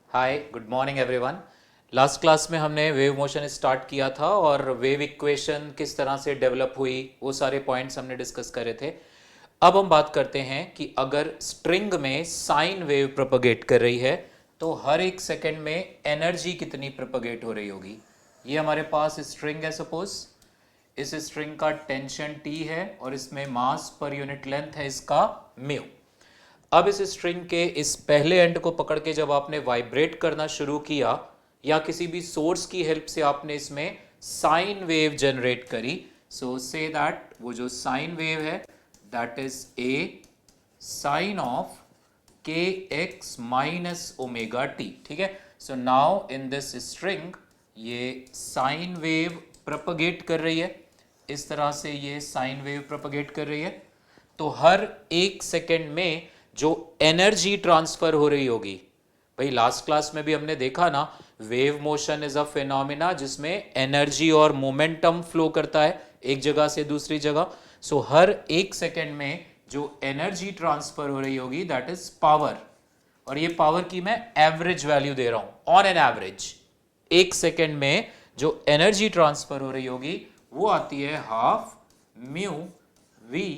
हाय, good morning everyone. Last class में हमने wave motion start किया था और वेव इक्वेशन किस तरह से डेवलप हुई वो सारे पॉइंट्स हमने डिस्कस करे थे। अब हम बात करते हैं कि अगर स्ट्रिंग में साइन वेव प्रोपगेट कर रही है तो हर एक सेकेंड में एनर्जी कितनी प्रोपगेट हो रही होगी। ये हमारे पास स्ट्रिंग है, सपोज इस स्ट्रिंग का टेंशन T है और इसमें मास पर यूनिट लेंथ है इसका म्यू। अब इस स्ट्रिंग के इस पहले एंड को पकड़ के जब आपने वाइब्रेट करना शुरू किया या किसी भी सोर्स की हेल्प से आपने इसमें साइन वेव जनरेट करी, सो से दैट वो जो साइन वेव है that is a sine of k x minus omega t. ठीक है, so now in this string ये साइन वेव प्रोपगेट कर रही है, इस तरह से ये साइन वेव प्रोपगेट कर रही है। तो हर एक सेकेंड में जो एनर्जी ट्रांसफर हो रही होगी, भाई लास्ट क्लास में भी हमने देखा ना, wave motion is a phenomena जिसमें एनर्जी और मोमेंटम फ्लो करता है एक जगह से दूसरी जगह। सो हर एक सेकेंड में जो एनर्जी ट्रांसफर हो रही होगी दैट इज पावर, और ये पावर की मैं एवरेज वैल्यू दे रहा हूं ऑन एन एवरेज। एक सेकेंड में जो एनर्जी ट्रांसफर हो रही होगी वो आती है half mu v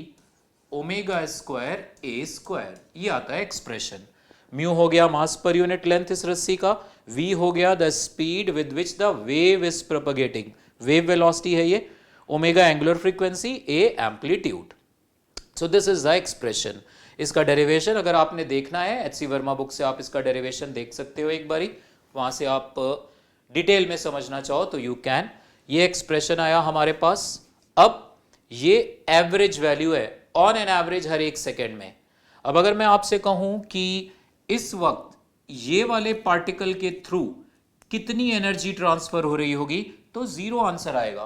omega square a square. ये आता है एक्सप्रेशन। म्यू हो गया मास पर यूनिट लेंथ इस रस्सी का, वी हो गया the speed with which the wave is propagating, wave velocity है ये, omega angular frequency, A amplitude. So this is the expression. इसका डेरिवेशन अगर आपने देखना है एच सी वर्मा बुक से आप इसका डेरिवेशन देख सकते हो एक बारी, वहां से आप डिटेल में समझना चाहो तो यू कैन। ये एक्सप्रेशन आया हमारे पास। अब ये एवरेज वैल्यू है ऑन एन एवरेज हर एक सेकेंड में। अब अगर मैं आपसे कहूं कि इस वक्त ये वाले पार्टिकल के थ्रू कितनी एनर्जी ट्रांसफर हो रही होगी, तो जीरो आंसर आएगा,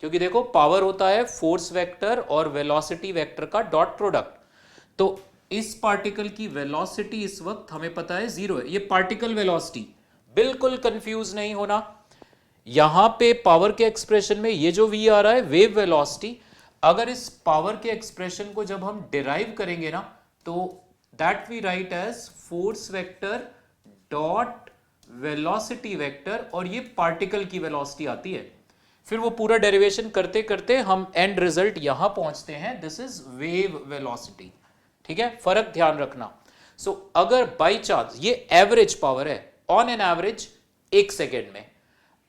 क्योंकि देखो पावर होता है फोर्स वेक्टर और वेलोसिटी वेक्टर का डॉट प्रोडक्ट। तो इस पार्टिकल की वेलोसिटी इस वक्त हमें पता है जीरो है, ये पार्टिकल वेलोसिटी, बिल्कुल कंफ्यूज नहीं होना। यहां पे पावर के एक्सप्रेशन में ये जो v आ रहा है वेव वेलोसिटी, अगर इस पावर के एक्सप्रेशन को जब हम डिराइव करेंगे ना तो that we write as force vector dot velocity vector, और ये पार्टिकल की वेलोसिटी आती है। फिर वो पूरा डेरिवेशन करते करते हम एंड रिजल्ट यहां पहुंचते हैं, दिस इज वेव वेलोसिटी। ठीक है, फर्क ध्यान रखना। सो अगर बाई चांस ये एवरेज पावर है ऑन एन एवरेज एक सेकेंड में,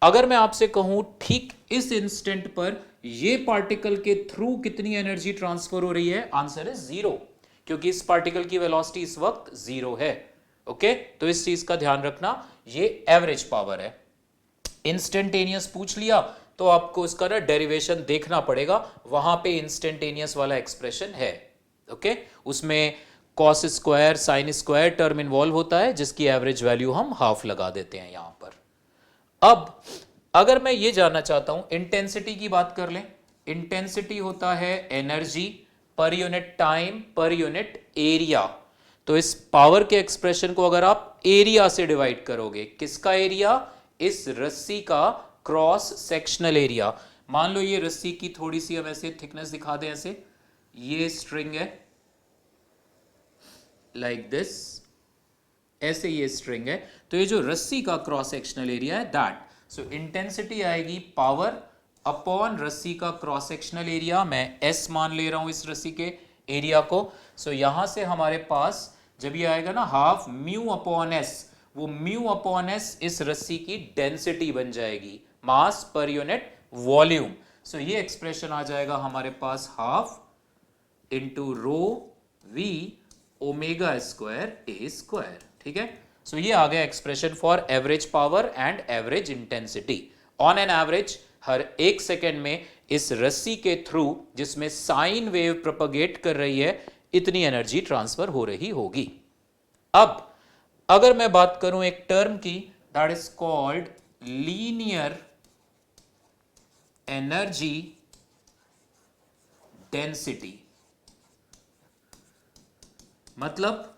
अगर मैं आपसे कहूं ठीक इस इंस्टेंट पर ये पार्टिकल के थ्रू कितनी एनर्जी ट्रांसफर हो रही है, आंसर इज जीरो, क्योंकि इस पार्टिकल की वेलोसिटी इस वक्त जीरो है। ओके, तो इस चीज का ध्यान रखना, ये एवरेज पावर है। इंस्टेंटेनियस पूछ लिया तो आपको उसका ना डेरिवेशन देखना पड़ेगा, वहां पे इंस्टेंटेनियस वाला एक्सप्रेशन है। ओके, उसमें cos square sine square term involve होता है जिसकी एवरेज वैल्यू हम हाफ लगा देते हैं यहां पर। अब अगर मैं ये जानना चाहता हूं, इंटेंसिटी की बात कर लें। इंटेंसिटी होता है energy per unit time per unit area. तो इस पावर के एक्सप्रेशन को अगर आप एरिया से डिवाइड करोगे, किसका एरिया, इस रस्सी का क्रॉस सेक्शनल एरिया। मान लो ये रस्सी की थोड़ी सी हम ऐसे थिकनेस दिखा दें, ऐसे ये स्ट्रिंग है लाइक दिस, ऐसे ये स्ट्रिंग है, तो ये जो रस्सी का क्रॉस सेक्शनल एरिया है दैट, सो इंटेंसिटी आएगी पावर अपॉन रस्सी का क्रॉस सेक्शनल एरिया। मैं एस मान ले रहा हूं इस रस्सी के एरिया को। सो यहां से हमारे पास जब ये आएगा ना हाफ म्यू अपॉन एस, वो म्यू अपॉन एस इस रस्सी की डेंसिटी बन जाएगी, मास पर यूनिट वॉल्यूम। सो ये एक्सप्रेशन आ जाएगा हमारे पास half into rho v omega square a square. ठीक है, सो ये आ गया expression for average power and average intensity. On an average हर एक सेकेंड में इस रस्सी के थ्रू जिसमें साइन वेव प्रोपगेट कर रही है इतनी एनर्जी ट्रांसफर हो रही होगी। अब अगर मैं बात करूं एक टर्म की, that is called linear energy density, मतलब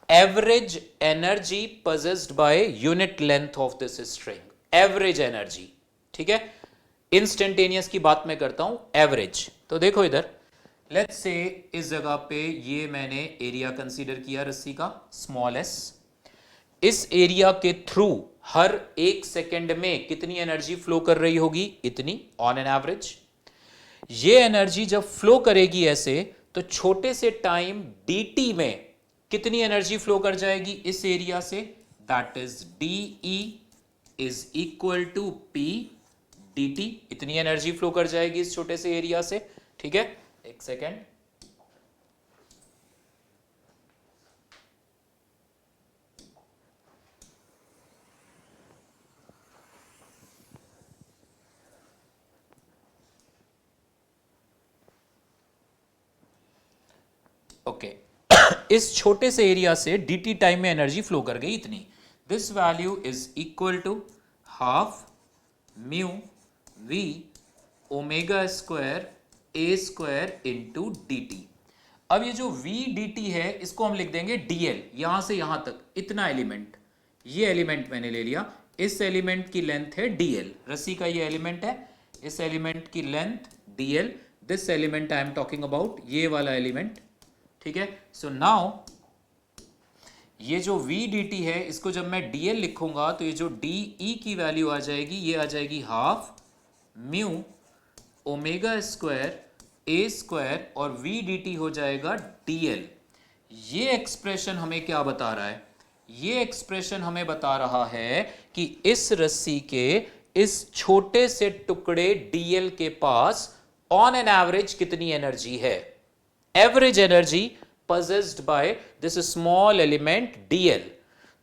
average energy possessed by unit length of this string, average energy. ठीक है, इंस्टेंटेनियस की बात मैं करता हूं, एवरेज। तो देखो इधर, लेट्स से इस जगह पे ये मैंने एरिया कंसीडर किया रस्सी का स्मॉल एस, इस एरिया के थ्रू हर 1 सेकेंड में कितनी एनर्जी फ्लो कर रही होगी, इतनी ऑन एन एवरेज। ये एनर्जी जब फ्लो करेगी ऐसे, तो छोटे से टाइम dt में कितनी एनर्जी फ्लो कर जाएगी इस एरिया से, that is dE is equal to P dt। इतनी एनर्जी फ्लो कर जाएगी इस छोटे से एरिया से। ठीक है, एक सेकेंड। ओके इस छोटे से एरिया से dt टाइम में एनर्जी फ्लो कर गई इतनी। This value is equal to half mu v omega square a square into dt। अब ये जो v dt है इसको हम लिख देंगे dl, यहां से यहां तक इतना एलिमेंट, ये एलिमेंट मैंने ले लिया, इस एलिमेंट की लेंथ है dl, रस्सी का ये एलिमेंट है, इस एलिमेंट की length dl, this element I am talking about, ये वाला एलिमेंट। ठीक है, सो नाउ ये जो v dt है इसको जब मैं dl लिखूंगा तो ये जो de की वैल्यू आ जाएगी, ये आ जाएगी half mu omega square a square और v dt हो जाएगा dl। ये एक्सप्रेशन हमें क्या बता रहा है, ये एक्सप्रेशन हमें बता रहा है कि इस रस्सी के इस छोटे से टुकड़े dl के पास ऑन एन एवरेज कितनी एनर्जी है, average energy possessed by this small element dl।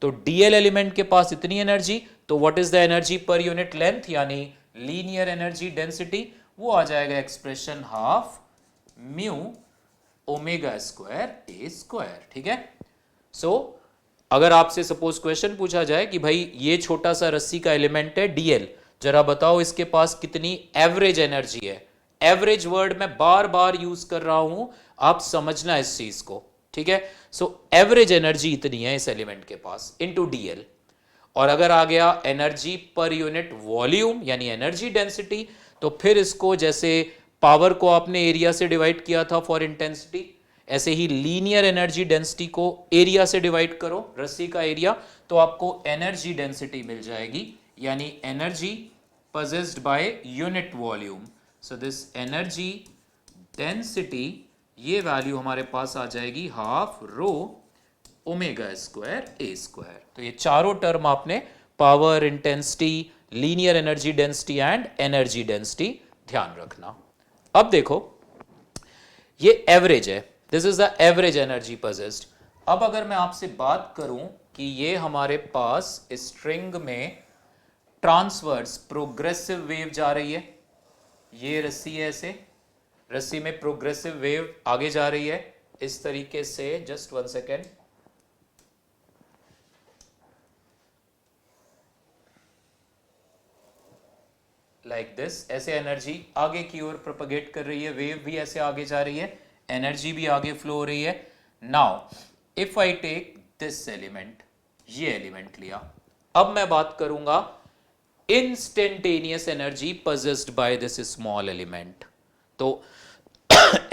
तो dl एलिमेंट के पास इतनी एनर्जी, तो what is the energy per unit length, यानी लीनियर एनर्जी डेंसिटी, वो आ जाएगा expression half mu omega square a square. ठीक है, सो अगर आपसे सपोज क्वेश्चन पूछा जाए कि भाई ये छोटा सा रस्सी का एलिमेंट है dl, जरा बताओ इसके पास कितनी एवरेज एनर्जी है। एवरेज वर्ड मैं बार बार यूज कर रहा हूं, आप समझना इस चीज को। ठीक है, सो एवरेज एनर्जी इतनी है इस एलिमेंट के पास इनटू dl। और अगर आ गया एनर्जी पर यूनिट वॉल्यूम यानी एनर्जी डेंसिटी, तो फिर इसको जैसे पावर को आपने एरिया से डिवाइड किया था फॉर इंटेंसिटी, ऐसे ही लीनियर एनर्जी डेंसिटी को एरिया से डिवाइड करो, रस्सी का एरिया, तो आपको एनर्जी डेंसिटी मिल जाएगी, यानी energy possessed by unit volume. So this energy density, ये वैल्यू हमारे पास आ जाएगी half rho omega square a square. तो ये चारों टर्म आपने power, intensity, linear energy density and energy density ध्यान रखना। अब देखो ये एवरेज है, this is the average energy possessed। अब अगर मैं आपसे बात करूं कि ये हमारे पास स्ट्रिंग में ट्रांसवर्स प्रोग्रेसिव वेव जा रही है, ये रस्सी है, ऐसे रस्सी में प्रोग्रेसिव वेव आगे जा रही है इस तरीके से, जस्ट 1 सेकेंड, लाइक दिस, ऐसे एनर्जी आगे की ओर प्रोपगेट कर रही है, वेव भी ऐसे आगे जा रही है, एनर्जी भी आगे फ्लो हो रही है। Now if I take this element, ये एलिमेंट लिया, अब मैं बात करूंगा instantaneous energy possessed by this small element. तो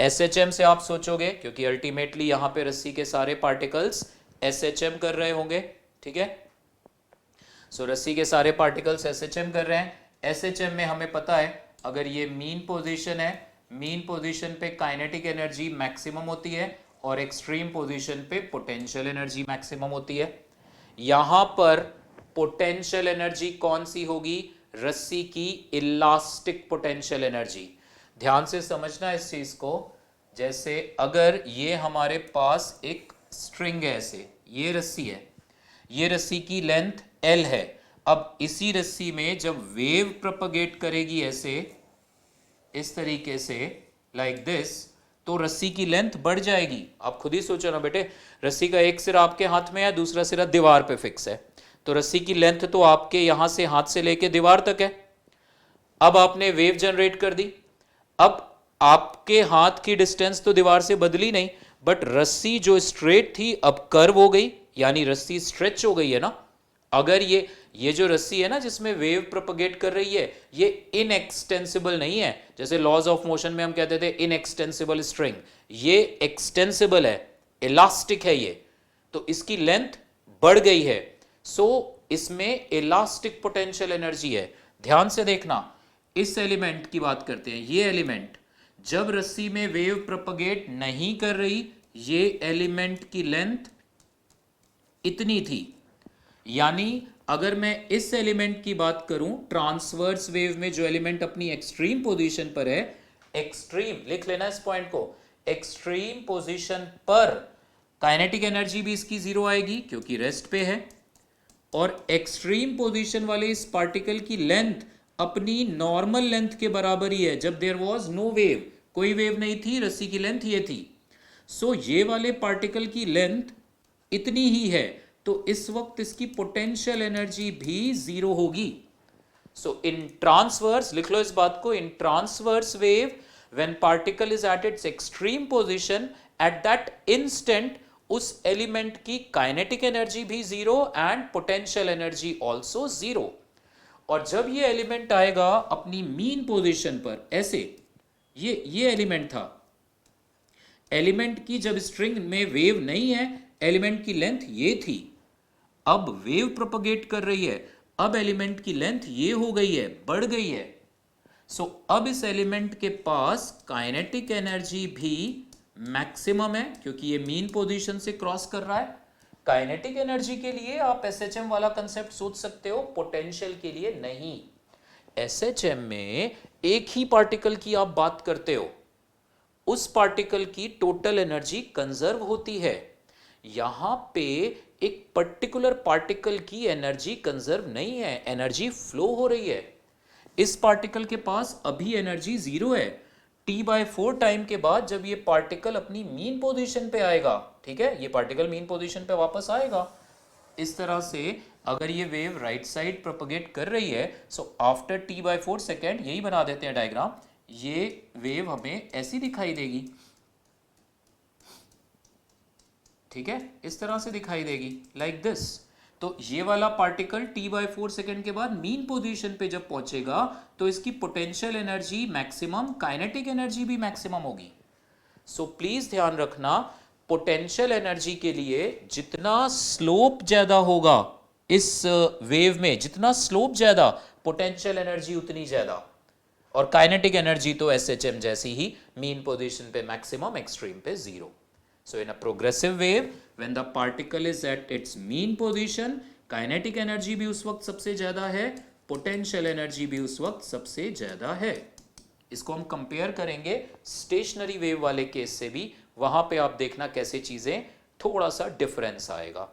SHM से आप सोचोगे, क्योंकि अल्टीमेटली यहां पे रस्सी के सारे पार्टिकल्स SHM कर रहे होंगे। ठीक है, सो रस्सी के सारे पार्टिकल्स SHM कर रहे हैं। SHM में हमें पता है अगर ये मीन पोजीशन है, मीन पोजीशन पे काइनेटिक एनर्जी मैक्सिमम होती है और एक्सट्रीम पोजीशन पे पोटेंशियल एनर्जी मैक्सिमम होती है। यहां पर पोटेंशियल एनर्जी कौन सी होगी, रस्सी की इलास्टिक पोटेंशियल एनर्जी। ध्यान से समझना इस चीज को, जैसे अगर ये हमारे पास एक स्ट्रिंग है, ऐसे ये रस्सी है, ये रस्सी की लेंथ L है। अब इसी रस्सी में जब वेव प्रोपगेट करेगी ऐसे इस तरीके से लाइक दिस, तो रस्सी की लेंथ बढ़ जाएगी। आप खुद ही सोचो ना बेटे, रस्सी का एक सिरा आपके हाथ में है, दूसरा सिरा दीवार पे फिक्स है, तो रस्सी की लेंथ तो आपके यहां से हाथ से लेके दीवार तक है। अब आपने वेव जनरेट कर दी, अब आपके हाथ की डिस्टेंस तो दीवार से बदली नहीं, बट रस्सी जो स्ट्रेट थी अब कर्व हो गई, यानी रस्सी स्ट्रेच हो गई है ना। अगर ये जो रस्सी है ना जिसमें वेव प्रोपगेट कर रही है, ये इनएक्सटेंसिबल नहीं है। जैसे लॉज ऑफ मोशन में हम कहते थे इनएक्सटेंसिबल स्ट्रिंग, ये एक्सटेंसिबल है, इलास्टिक है ये, तो इसकी लेंथ बढ़ गई है। सो इसमें इलास्टिक पोटेंशियल एनर्जी है। ध्यान से देखना, इस एलिमेंट की बात करते हैं। ये एलिमेंट जब रस्सी में वेव प्रोपगेट नहीं कर रही, ये एलिमेंट की लेंथ इतनी थी। यानी अगर मैं इस एलिमेंट की बात करूं, ट्रांसवर्स वेव में जो एलिमेंट अपनी एक्सट्रीम पोजीशन पर है, एक्सट्रीम लिख लेना इस पॉइंट को, एक्सट्रीम पोजीशन पर काइनेटिक एनर्जी भी इसकी जीरो आएगी क्योंकि रेस्ट पे है, और एक्सट्रीम पोजीशन वाले इस पार्टिकल की लेंथ अपनी नॉर्मल लेंथ के बराबर ही है जब देयर वाज नो वेव, कोई वेव नहीं थी, रस्सी की लेंथ ये थी। सो ये वाले पार्टिकल की लेंथ इतनी ही है, तो इस वक्त इसकी पोटेंशियल एनर्जी भी जीरो होगी। सो इन ट्रांसवर्स, लिख लो इस बात को, in transverse wave when particle is at its extreme position, at that instant उस एलिमेंट की काइनेटिक एनर्जी भी zero and potential energy also zero. और जब ये एलिमेंट आएगा अपनी मीन पोजीशन पर, ऐसे ये एलिमेंट था, एलिमेंट की जब स्ट्रिंग में वेव नहीं है, एलिमेंट की लेंथ ये थी, अब वेव प्रोपगेट कर रही है, अब एलिमेंट की लेंथ ये हो गई है, बढ़ गई है। सो अब इस एलिमेंट के पास काइनेटिक एनर्जी भी मैक्सिमम है क्योंकि ये मीन पोजीशन से क्रॉस कर रहा है। काइनेटिक एनर्जी के लिए आप एसएचएम वाला कंसेप्ट सोच सकते हो, पोटेंशियल के लिए नहीं। एसएचएम में एक ही पार्टिकल की आप बात करते हो, उस पार्टिकल की टोटल एनर्जी कंजर्व होती है। यहां पे एक पर्टिकुलर पार्टिकल की एनर्जी कंजर्व नहीं है, एनर्जी फ्लो हो रही है। इस पार्टिकल के पास अभी एनर्जी जीरो है। T/4 टाइम के बाद जब ये पार्टिकल अपनी मीन पोजीशन पे आएगा, ठीक है, ये पार्टिकल मीन पोजीशन पे वापस आएगा। इस तरह से अगर ये वेव राइट साइड प्रोपगेट कर रही है, सो आफ्टर T/4 सेकेंड, यही बना देते हैं डायग्राम, ये वेव हमें ऐसी दिखाई देगी, ठीक है, इस तरह से दिखाई देगी, लाइक दिस। तो ये वाला पार्टिकल T/4 सेकेंड के बाद मीन पोजीशन पे जब पहुंचेगा तो इसकी potential energy maximum, kinetic energy भी मैक्सिमम होगी। सो प्लीज ध्यान रखना, पोटेंशियल एनर्जी के लिए जितना स्लोप ज्यादा होगा इस वेव में, जितना स्लोप ज्यादा, पोटेंशियल एनर्जी उतनी ज्यादा, और काइनेटिक एनर्जी तो एसएचएम जैसी ही, मीन पोजीशन पे मैक्सिमम, एक्सट्रीम पे zero. So in a progressive wave, when the particle is at its mean position, kinetic energy भी उस वक्त सबसे ज्यादा है, potential energy भी उस वक्त सबसे ज्यादा है। इसको हम कंपेयर करेंगे स्टेशनरी वेव वाले केस से भी, वहां पे आप देखना कैसे चीजें थोड़ा सा डिफरेंस आएगा।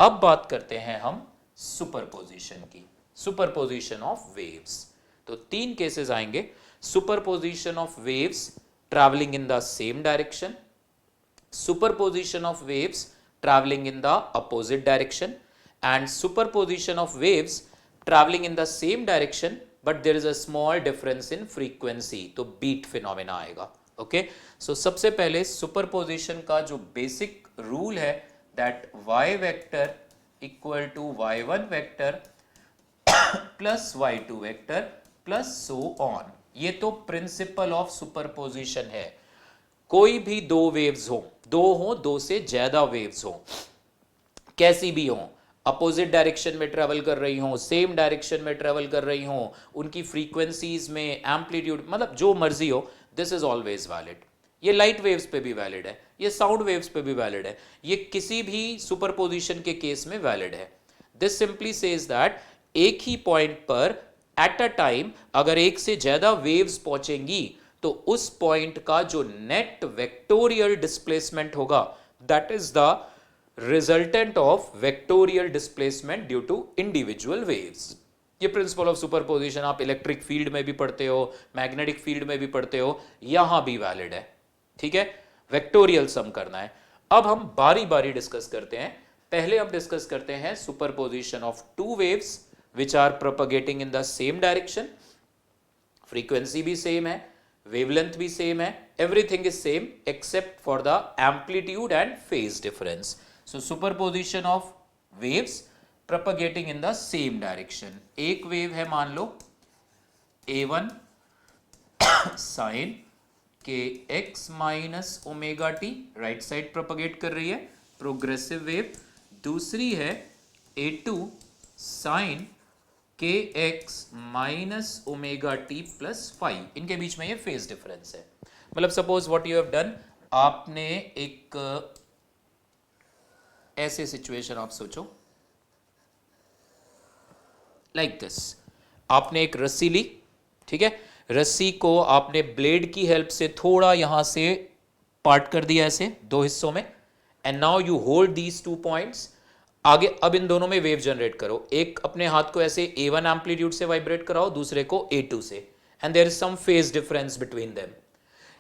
अब बात करते हैं हम सुपरपोजिशन की, सुपरपोजिशन ऑफ वेव्स। तो तीन केसेस आएंगे, superposition of waves travelling in the same direction, superposition of waves traveling in the opposite direction, and superposition of waves traveling in the same direction but there is a small difference in frequency, तो beat phenomena आएगा। Okay, so सबसे पहले superposition का जो basic rule है, that y vector equal to y1 vector plus y2 vector plus so on. ये तो principal of superposition है। कोई भी दो वेव्स हो, दो से ज्यादा वेव्स हो, कैसी भी हो, अपोजिट डायरेक्शन में ट्रेवल कर रही हो, सेम डायरेक्शन में ट्रेवल कर रही हो, उनकी फ्रीक्वेंसीज में एम्पलीट्यूड, मतलब जो मर्जी हो, दिस इज ऑलवेज वैलिड। ये लाइट वेव्स पे भी वैलिड है, ये साउंड वेव्स पे भी वैलिड है, ये किसी भी सुपरपोजिशन के केस में वैलिड है। दिस सिंपली सेज दैट एक ही पॉइंट पर एट अ टाइम अगर एक से ज्यादा वेव्स पहुंचेंगी तो उस पॉइंट का जो नेट वेक्टोरियल डिस्प्लेसमेंट होगा, that is the resultant of vectorial displacement due to individual waves. ये प्रिंसिपल ऑफ सुपरपोजिशन आप इलेक्ट्रिक फील्ड में भी पढ़ते हो, मैग्नेटिक फील्ड में भी पढ़ते हो, यहां भी वैलिड है, ठीक है, वेक्टोरियल सम करना है। अब हम बारी बारी डिस्कस करते हैं। पहले हम डिस्कस करते हैं superposition of two waves which are propagating in the same direction, frequency भी सेम है, wavelength भी सेम है, everything is same except for the amplitude and phase difference. So superposition of waves propagating in the same direction. एक wave है मान लो a1 sin kx minus omega T, right side propagate कर रही है, progressive wave. दूसरी है a2 sign के x minus omega t plus five, इनके बीच में ये फेज डिफरेंस है। मतलब suppose what you have done, आपने एक ऐसे सिचुएशन आप सोचो लाइक दिस, आपने एक रस्सी ली, ठीक है, रस्सी को आपने ब्लेड की हेल्प से थोड़ा यहां से पार्ट कर दिया ऐसे दो हिस्सों में, and now you hold these 2 points. आगे अब इन दोनों में वेव जनरेट करो, एक अपने हाथ को ऐसे A1 एम्पलीट्यूड से वाइब्रेट कराओ, दूसरे को A2 से, and there is some phase difference between them.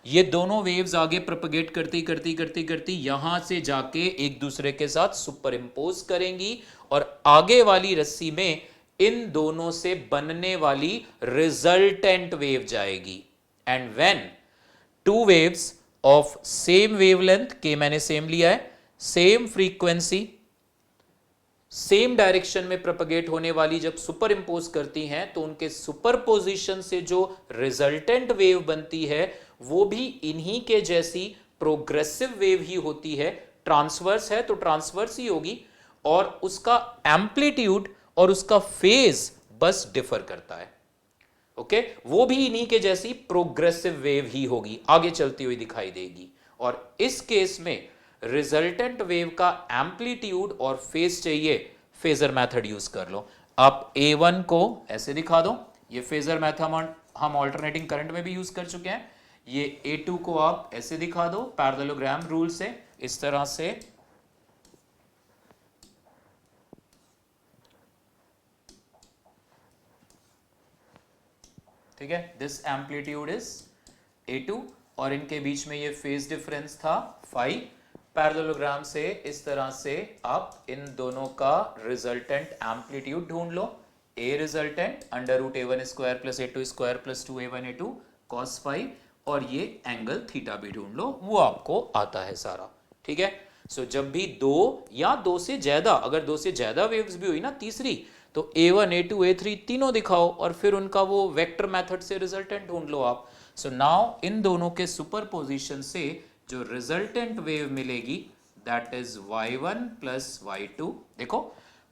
ये दोनों वेव्स आगे प्रोपगेट करती करती करती करती यहां से जाके एक दूसरे के साथ सुपर इंपोज करेंगी, और आगे वाली रस्सी में इन दोनों से बनने वाली रिजल्टेंट वेव जाएगी। And when two waves of same wavelength, के मैंने सेम लिया है, सेम फ्रीक्वेंसी, सेम डायरेक्शन में प्रोपगेट होने वाली जब सुपर इंपोज करती हैं, तो उनके सुपरपोजिशन से जो रिजल्टेंट वेव बनती है वो भी इन्हीं के जैसी प्रोग्रेसिव वेव ही होती है। ट्रांसवर्स है तो ट्रांसवर्स ही होगी, और उसका एम्पलीट्यूड और उसका फेज बस डिफर करता है। ओके, वो भी इन्हीं के जैसी प्रोग्रेसिव वेव ही होगी, आगे चलती हुई दिखाई देगी। और इस केस में रिजल्टेंट वेव का एम्पलीट्यूड और फेज चाहिए, फेजर मेथड यूज कर लो। आप A1 को ऐसे दिखा दो, ये फेजर मेथड हम ऑल्टरनेटिंग करंट में भी यूज कर चुके हैं। ये A2 को आप ऐसे दिखा दो पैरेललोग्राम रूल से, इस तरह से, ठीक है, दिस एम्पलीट्यूड इज A2, और इनके बीच में ये फेज डिफरेंस था फाई। पैरेललोग्राम से इस तरह से आप इन दोनों का रिजल्टेंट एम्पलीट्यूड ढूंढ लो, A resultant under root A1 square plus A2 square plus 2A1 A2 cos phi, और ये एंगल थीटा भी ढूंढ लो, वो आपको आता है सारा, ठीक है। सो जब भी दो या दो से ज्यादा, अगर दो से ज्यादा वेव्स भी हुई ना तीसरी, तो A1 A2 A3 तीनों दिखाओ, और फिर उनका वो वेक्टर मेथड से रिजल्टेंट ढूंढ लो आप। सो नाउ इन दोनों के सुपरपोजिशन से जो रिजल्टेंट वेव मिलेगी that is y1 plus y2। देखो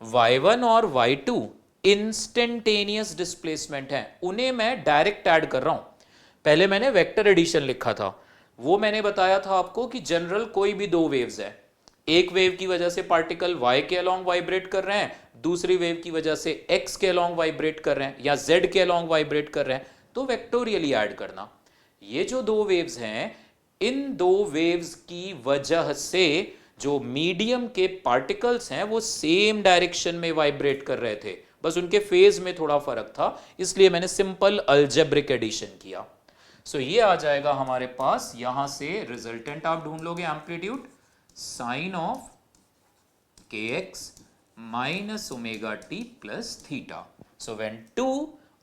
y1 और y2 इंस्टेंटेनियस डिस्प्लेसमेंट है, उन्हें मैं डायरेक्ट ऐड कर रहा हूं। पहले मैंने वेक्टर एडिशन लिखा था, वो मैंने बताया था आपको कि जनरल कोई भी दो वेव्स है, एक वेव की वजह से पार्टिकल y के अलोंग वाइब्रेट कर रहे हैं, दूसरी वेव की वजह से x के अलोंग वाइब्रेट कर रहे हैं, या z के अलोंग वाइब्रेट कर रहे हैं, तो वेक्टोरियली ऐड करना। ये जो दो वेव्स हैं, इन दो वेव्स की वजह से जो मीडियम के पार्टिकल्स हैं वो सेम डायरेक्शन में वाइब्रेट कर रहे थे, बस उनके फेज में थोड़ा फर्क था, इसलिए मैंने सिंपल अलजेब्रिक एडिशन किया। सो ये आ जाएगा हमारे पास, यहां से रिजल्टेंट आप ढूंढ लोगे amplitude sine of k x minus omega t plus theta. So when two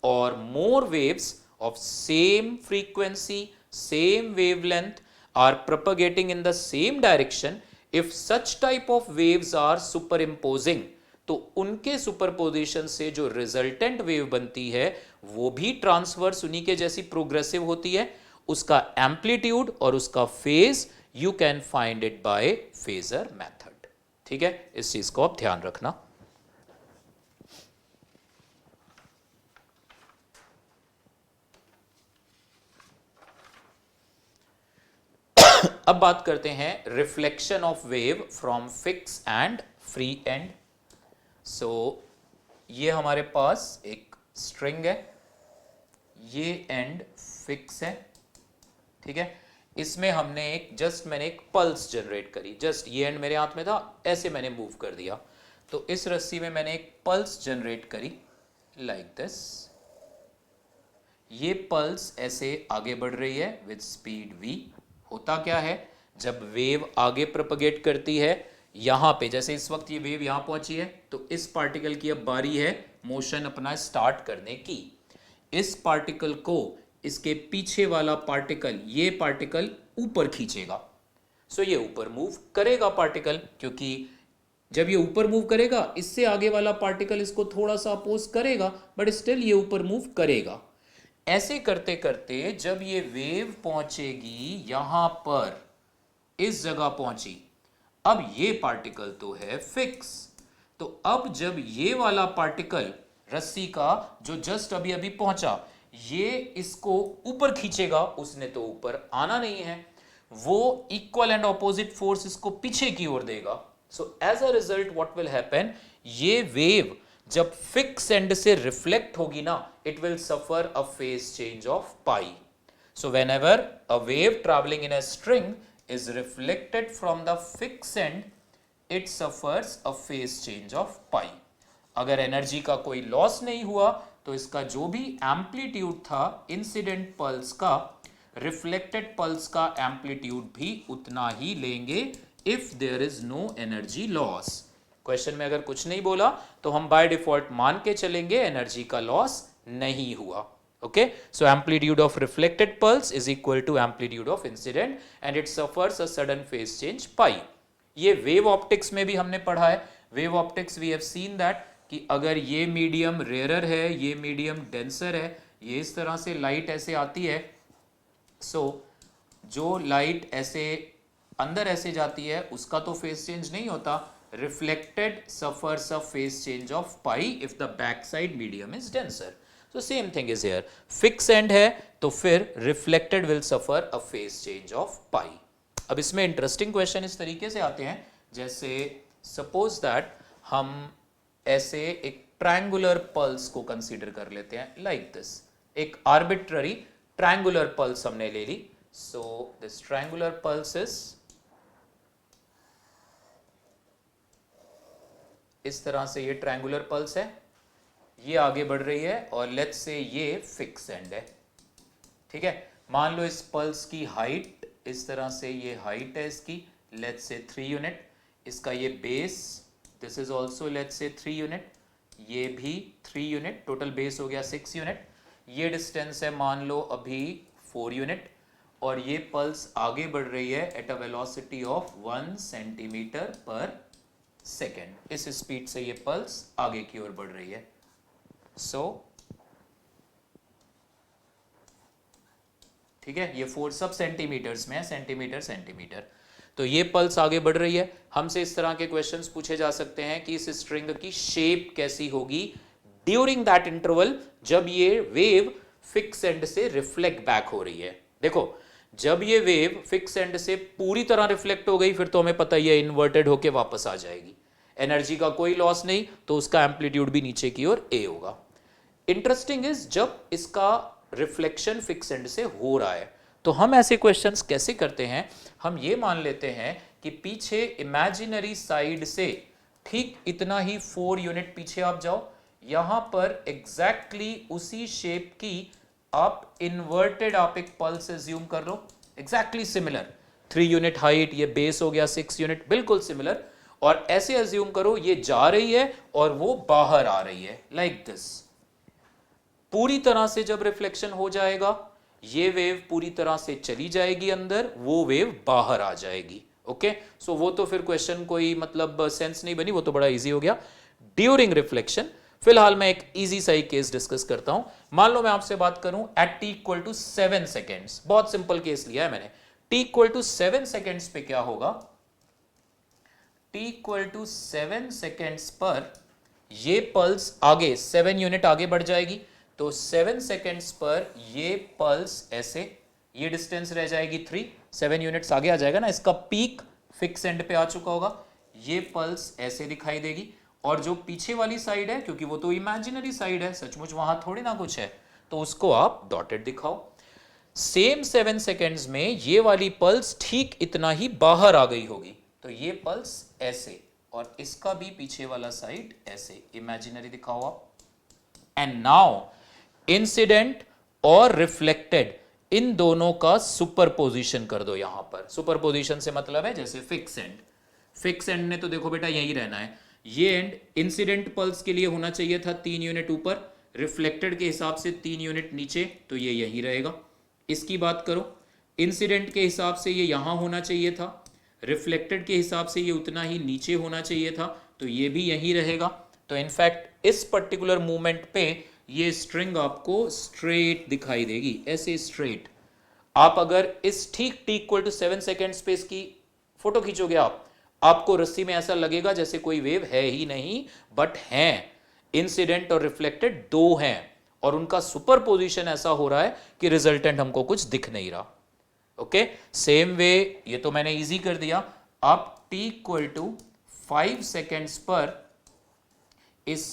और more waves of same frequency, same wavelength are propagating in the same direction, if such type of waves are superimposing, तो उनके superposition से जो resultant wave बनती है वो भी transverse उन्हीं के जैसी प्रोग्रेसिव होती है। उसका एम्पलीट्यूड और उसका phase you can find it by phasor method, ठीक है, इस चीज को आप ध्यान रखना। अब बात करते हैं reflection of wave from fix and free end. So ये हमारे पास एक स्ट्रिंग है, ये एंड फिक्स है, ठीक है, इसमें हमने मैंने एक पल्स जनरेट करी, जस्ट ये एंड मेरे हाथ में था, ऐसे मैंने मूव कर दिया, तो इस रस्सी में मैंने एक पल्स जनरेट करी लाइक दिस। ये पल्स ऐसे आगे बढ़ रही है विद स्पीड v। होता क्या है, जब वेव आगे प्रोपगेट करती है, यहां पे जैसे इस वक्त ये वेव यहां पहुंची है, तो इस पार्टिकल की अब बारी है मोशन अपना स्टार्ट करने की। इस पार्टिकल को इसके पीछे वाला पार्टिकल, ये पार्टिकल ऊपर खींचेगा। सो ये ऊपर मूव करेगा पार्टिकल, क्योंकि जब ये ऊपर मूव करेगा इससे आगे वाला पार्टिकल इसको थोड़ा सा अपोज करेगा, बट स्टिल ये ऊपर मूव करेगा। ऐसे करते करते जब ये वेव पहुंचेगी यहां पर, इस जगह पहुंची, अब ये पार्टिकल तो है फिक्स, तो अब जब ये वाला पार्टिकल रस्सी का जो जस्ट अभी अभी पहुंचा, ये इसको ऊपर खींचेगा, उसने तो ऊपर आना नहीं है, वो इक्वल एंड ऑपोजिट फोर्स इसको पीछे की ओर देगा। So as a result what will happen, ये वेव जब फिक्स एंड से रिफ्लेक्ट होगी ना, it will suffer a phase change of pi. So whenever a wave traveling in a string is reflected from the fixed end, it suffers a phase change of pi. अगर energy का कोई loss नहीं हुआ तो इसका जो भी amplitude था इंसिडेंट पल्स का, रिफ्लेक्टेड पल्स का एम्पलीट्यूड भी उतना ही लेंगे if there is no energy loss. Question में अगर कुछ नहीं बोला तो हम बाय डिफॉल्ट मान के चलेंगे एनर्जी का लॉस नहीं हुआ। Okay, so amplitude of reflected pulse is equal to amplitude of incident and it suffers a sudden phase change pi. ये wave optics में भी हमने पढ़ा है। wave optics we have seen that कि अगर ये मीडियम रेयरर है, ये मीडियम डेंसर है, ये इस तरह से लाइट ऐसे आती है, सो जो लाइट ऐसे अंदर ऐसे जाती है उसका तो फेज चेंज नहीं होता, reflected suffers a phase change of pi if the back side medium is denser. So same thing is here, fixed end है तो फिर reflected will suffer a phase change of pi। अब इसमें interesting question इस तरीके से आते हैं, जैसे सपोज दैट हम ऐसे एक ट्रायंगुलर पल्स को कंसीडर कर लेते हैं लाइक दिस, एक आर्बिट्ररी ट्रायंगुलर पल्स हमने ले ली। So this triangular pulse is इस तरह से, ये ट्रायंगुलर पल्स है, ये आगे बढ़ रही है और लेट्स से ये फिक्स एंड है, ठीक है। मान लो इस पल्स की हाइट इस तरह से, ये हाइट है इसकी लेट्स से 3 यूनिट, इसका ये base this is also let's say 3 unit, ये भी 3 यूनिट, टोटल बेस हो गया 6 यूनिट, ये डिस्टेंस है मान लो अभी 4 यूनिट, और ये पल्स आगे बढ़ रही है at a velocity of 1 centimetre पर सेकेंड। इस स्पीड से ये पल्स आगे की ओर बढ़ रही है। ठीक है, ये 4 सब सेंटीमीटर्स में है, सेंटीमीटर सेंटीमीटर। तो ये पल्स आगे बढ़ रही है। हमसे इस तरह के क्वेश्चंस पूछे जा सकते हैं कि इस स्ट्रिंग की शेप कैसी होगी ड्यूरिंग दैट इंटरवल जब ये वेव फिक्स एंड से रिफ्लेक्ट बैक हो रही है। देखो, जब ये वेव फिक्स एंड से पूरी तरह रिफ्लेक्ट हो गई फिर तो हमें पता ही है इन्वर्टेड होके वापस आ जाएगी, एनर्जी का कोई लॉस नहीं, तो उसका एम्पलीट्यूड भी नीचे की ओर ए होगा। इंटरेस्टिंग इज जब इसका रिफ्लेक्शन फिक्स एंड से हो रहा है तो हम ऐसे क्वेश्चंस कैसे करते हैं, हम ये मान लेते हैं कि पीछे इमेजिनरी साइड से ठीक इतना ही 4 यूनिट पीछे आप जाओ, यहां पर एग्जैक्टली उसी शेप की आप इन्वर्टेड आप एक पल्स एज्यूम कर लो, एग्जैक्टली सिमिलर, 3 यूनिट हाइट, ये बेस हो गया 6 यूनिट, बिल्कुल सिमिलर, और ऐसे एज्यूम करो ये जा रही है और वो बाहर आ रही है लाइक दिस। पूरी तरह से जब रिफ्लेक्शन हो जाएगा ये वेव पूरी तरह से चली जाएगी अंदर, वो वेव बाहर आ जाएगी। ओके, सो वो तो फिर क्वेश्चन कोई मतलब सेंस नहीं बनी, वो तो बड़ा इजी हो गया। ड्यूरिंग रिफ्लेक्शन फिलहाल मैं एक इजी सा ही केस डिस्कस करता हूं। मान लो मैं आपसे बात करूं at t equal to 7 seconds, बहुत सिंपल केस लिया है मैंने। t इक्वल टू 7 सेकेंड्स पे क्या होगा, t इक्वल टू 7 सेकेंड्स पर ये पल्स आगे 7 यूनिट आगे बढ़ जाएगी, तो 7 सेकेंड्स पर ये पल्स ऐसे, ये डिस्टेंस रह जाएगी 3, 7 यूनिट्स आगे आ जाएगा ना, इसका पीक फिक्स एंड पे आ चुका होगा, ये पल्स ऐसे दिखाई देगी, और जो पीछे वाली साइड है क्योंकि वो तो इमेजिनरी साइड है, सचमुच वहां थोड़ी ना कुछ है, तो उसको आप डॉटेड दिखाओ। सेम 7 सेकेंड्स में ये वाली पल्स ठीक इतना ही बाहर आ गई होगी, तो ये पल्स ऐसे, और इसका भी पीछे वाला साइड ऐसे, इमेजिनरी दिखाओ आप। एंड नाउ इंसिडेंट और रिफ्लेक्टेड इन दोनों का सुपरपोजिशन कर दो। यहां पर सुपरपोजिशन से मतलब है जैसे फिक्स एंड, फिक्स एंड ने तो देखो बेटा यही रहना है, ये एंड इंसिडेंट पल्स के लिए होना चाहिए था 3 यूनिट ऊपर, रिफ्लेक्टेड के हिसाब से 3 यूनिट नीचे, तो ये यही रहेगा। इसकी बात करो, इंसिडेंट के हिसाब से ये यहां होना चाहिए था, रिफ्लेक्टेड के हिसाब से ये उतना ही नीचे होना चाहिए था, तो ये भी यही रहेगा। तो इनफैक्ट इस पर्टिकुलर मूवमेंट पे ये स्ट्रिंग आपको स्ट्रेट दिखाई देगी, ऐसे स्ट्रेट। आप अगर इस ठीक t इक्वल टू 7 सेकेंड्स पे इसकी फोटो खींचोगे आप, आपको रस्सी में ऐसा लगेगा जैसे कोई वेव है ही नहीं, बट हैं, इंसिडेंट और रिफ्लेक्टेड दो हैं, और उनका सुपरपोजिशन ऐसा हो रहा है कि रिजल्टेंट हमको कुछ दिख नहीं रहा। ओके, सेम वे, ये तो मैंने इजी कर दिया। अब t इक्वल टू 5 सेकेंड्स पर इस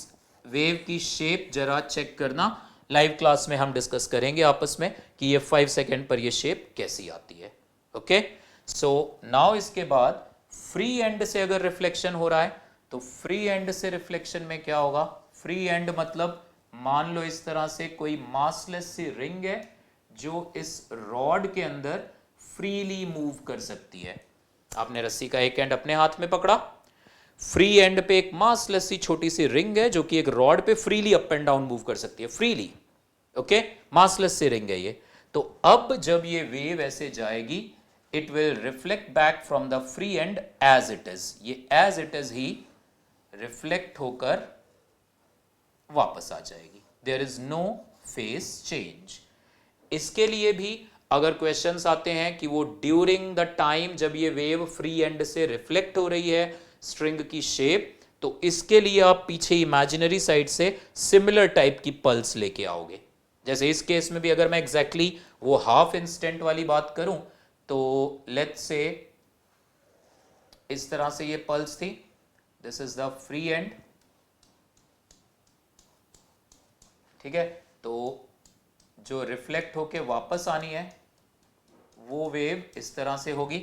वेव की शेप जरा चेक करना। लाइव क्लास में हम डिस्कस करेंगे आपस में कि ये 5 सेकेंड पर ये शेप कैसी आती है। ओके, सो नाउ इसके बाद फ्री एंड से अगर रिफ्लेक्शन हो रहा है तो फ्री एंड से रिफ्लेक्शन में क्या होगा? फ्री एंड मतलब मान लो इस तरह से कोई मासलेस सी रिंग है जो इस रॉड के अंदर फ्रीली मूव कर सकती है। आपने रस्सी का एक एंड अपने हाथ में पकड़ा, फ्री एंड पे एक मासलेस सी छोटी सी रिंग है जो कि एक रॉड पे freely up and down move कर सकती है, फ्रीली। ओके, मासलेस सी रिंग है ये। तो अब जब ये वेव ऐसे जाएगी, it will reflect back from the free end as it is. As it it इज ही रिफ्लेक्ट होकर वापस आ जाएगी। There is no phase change. इसके लिए भी अगर क्वेश्चंस आते हैं कि वो ड्यूरिंग द टाइम जब ये वेव फ्री एंड से रिफ्लेक्ट हो रही है स्ट्रिंग की शेप, तो इसके लिए आप पीछे इमेजिनरी साइड से सिमिलर टाइप की पल्स लेके आओगे। जैसे इस केस में भी अगर मैं एग्जैक्टली वो हाफ इंस्टेंट वाली बात करूं तो लेट्स से इस तरह से ये पल्स थी, this is the free and, ठीक है। तो जो रिफ्लेक्ट होके वापस आनी है वो वेव इस तरह से होगी,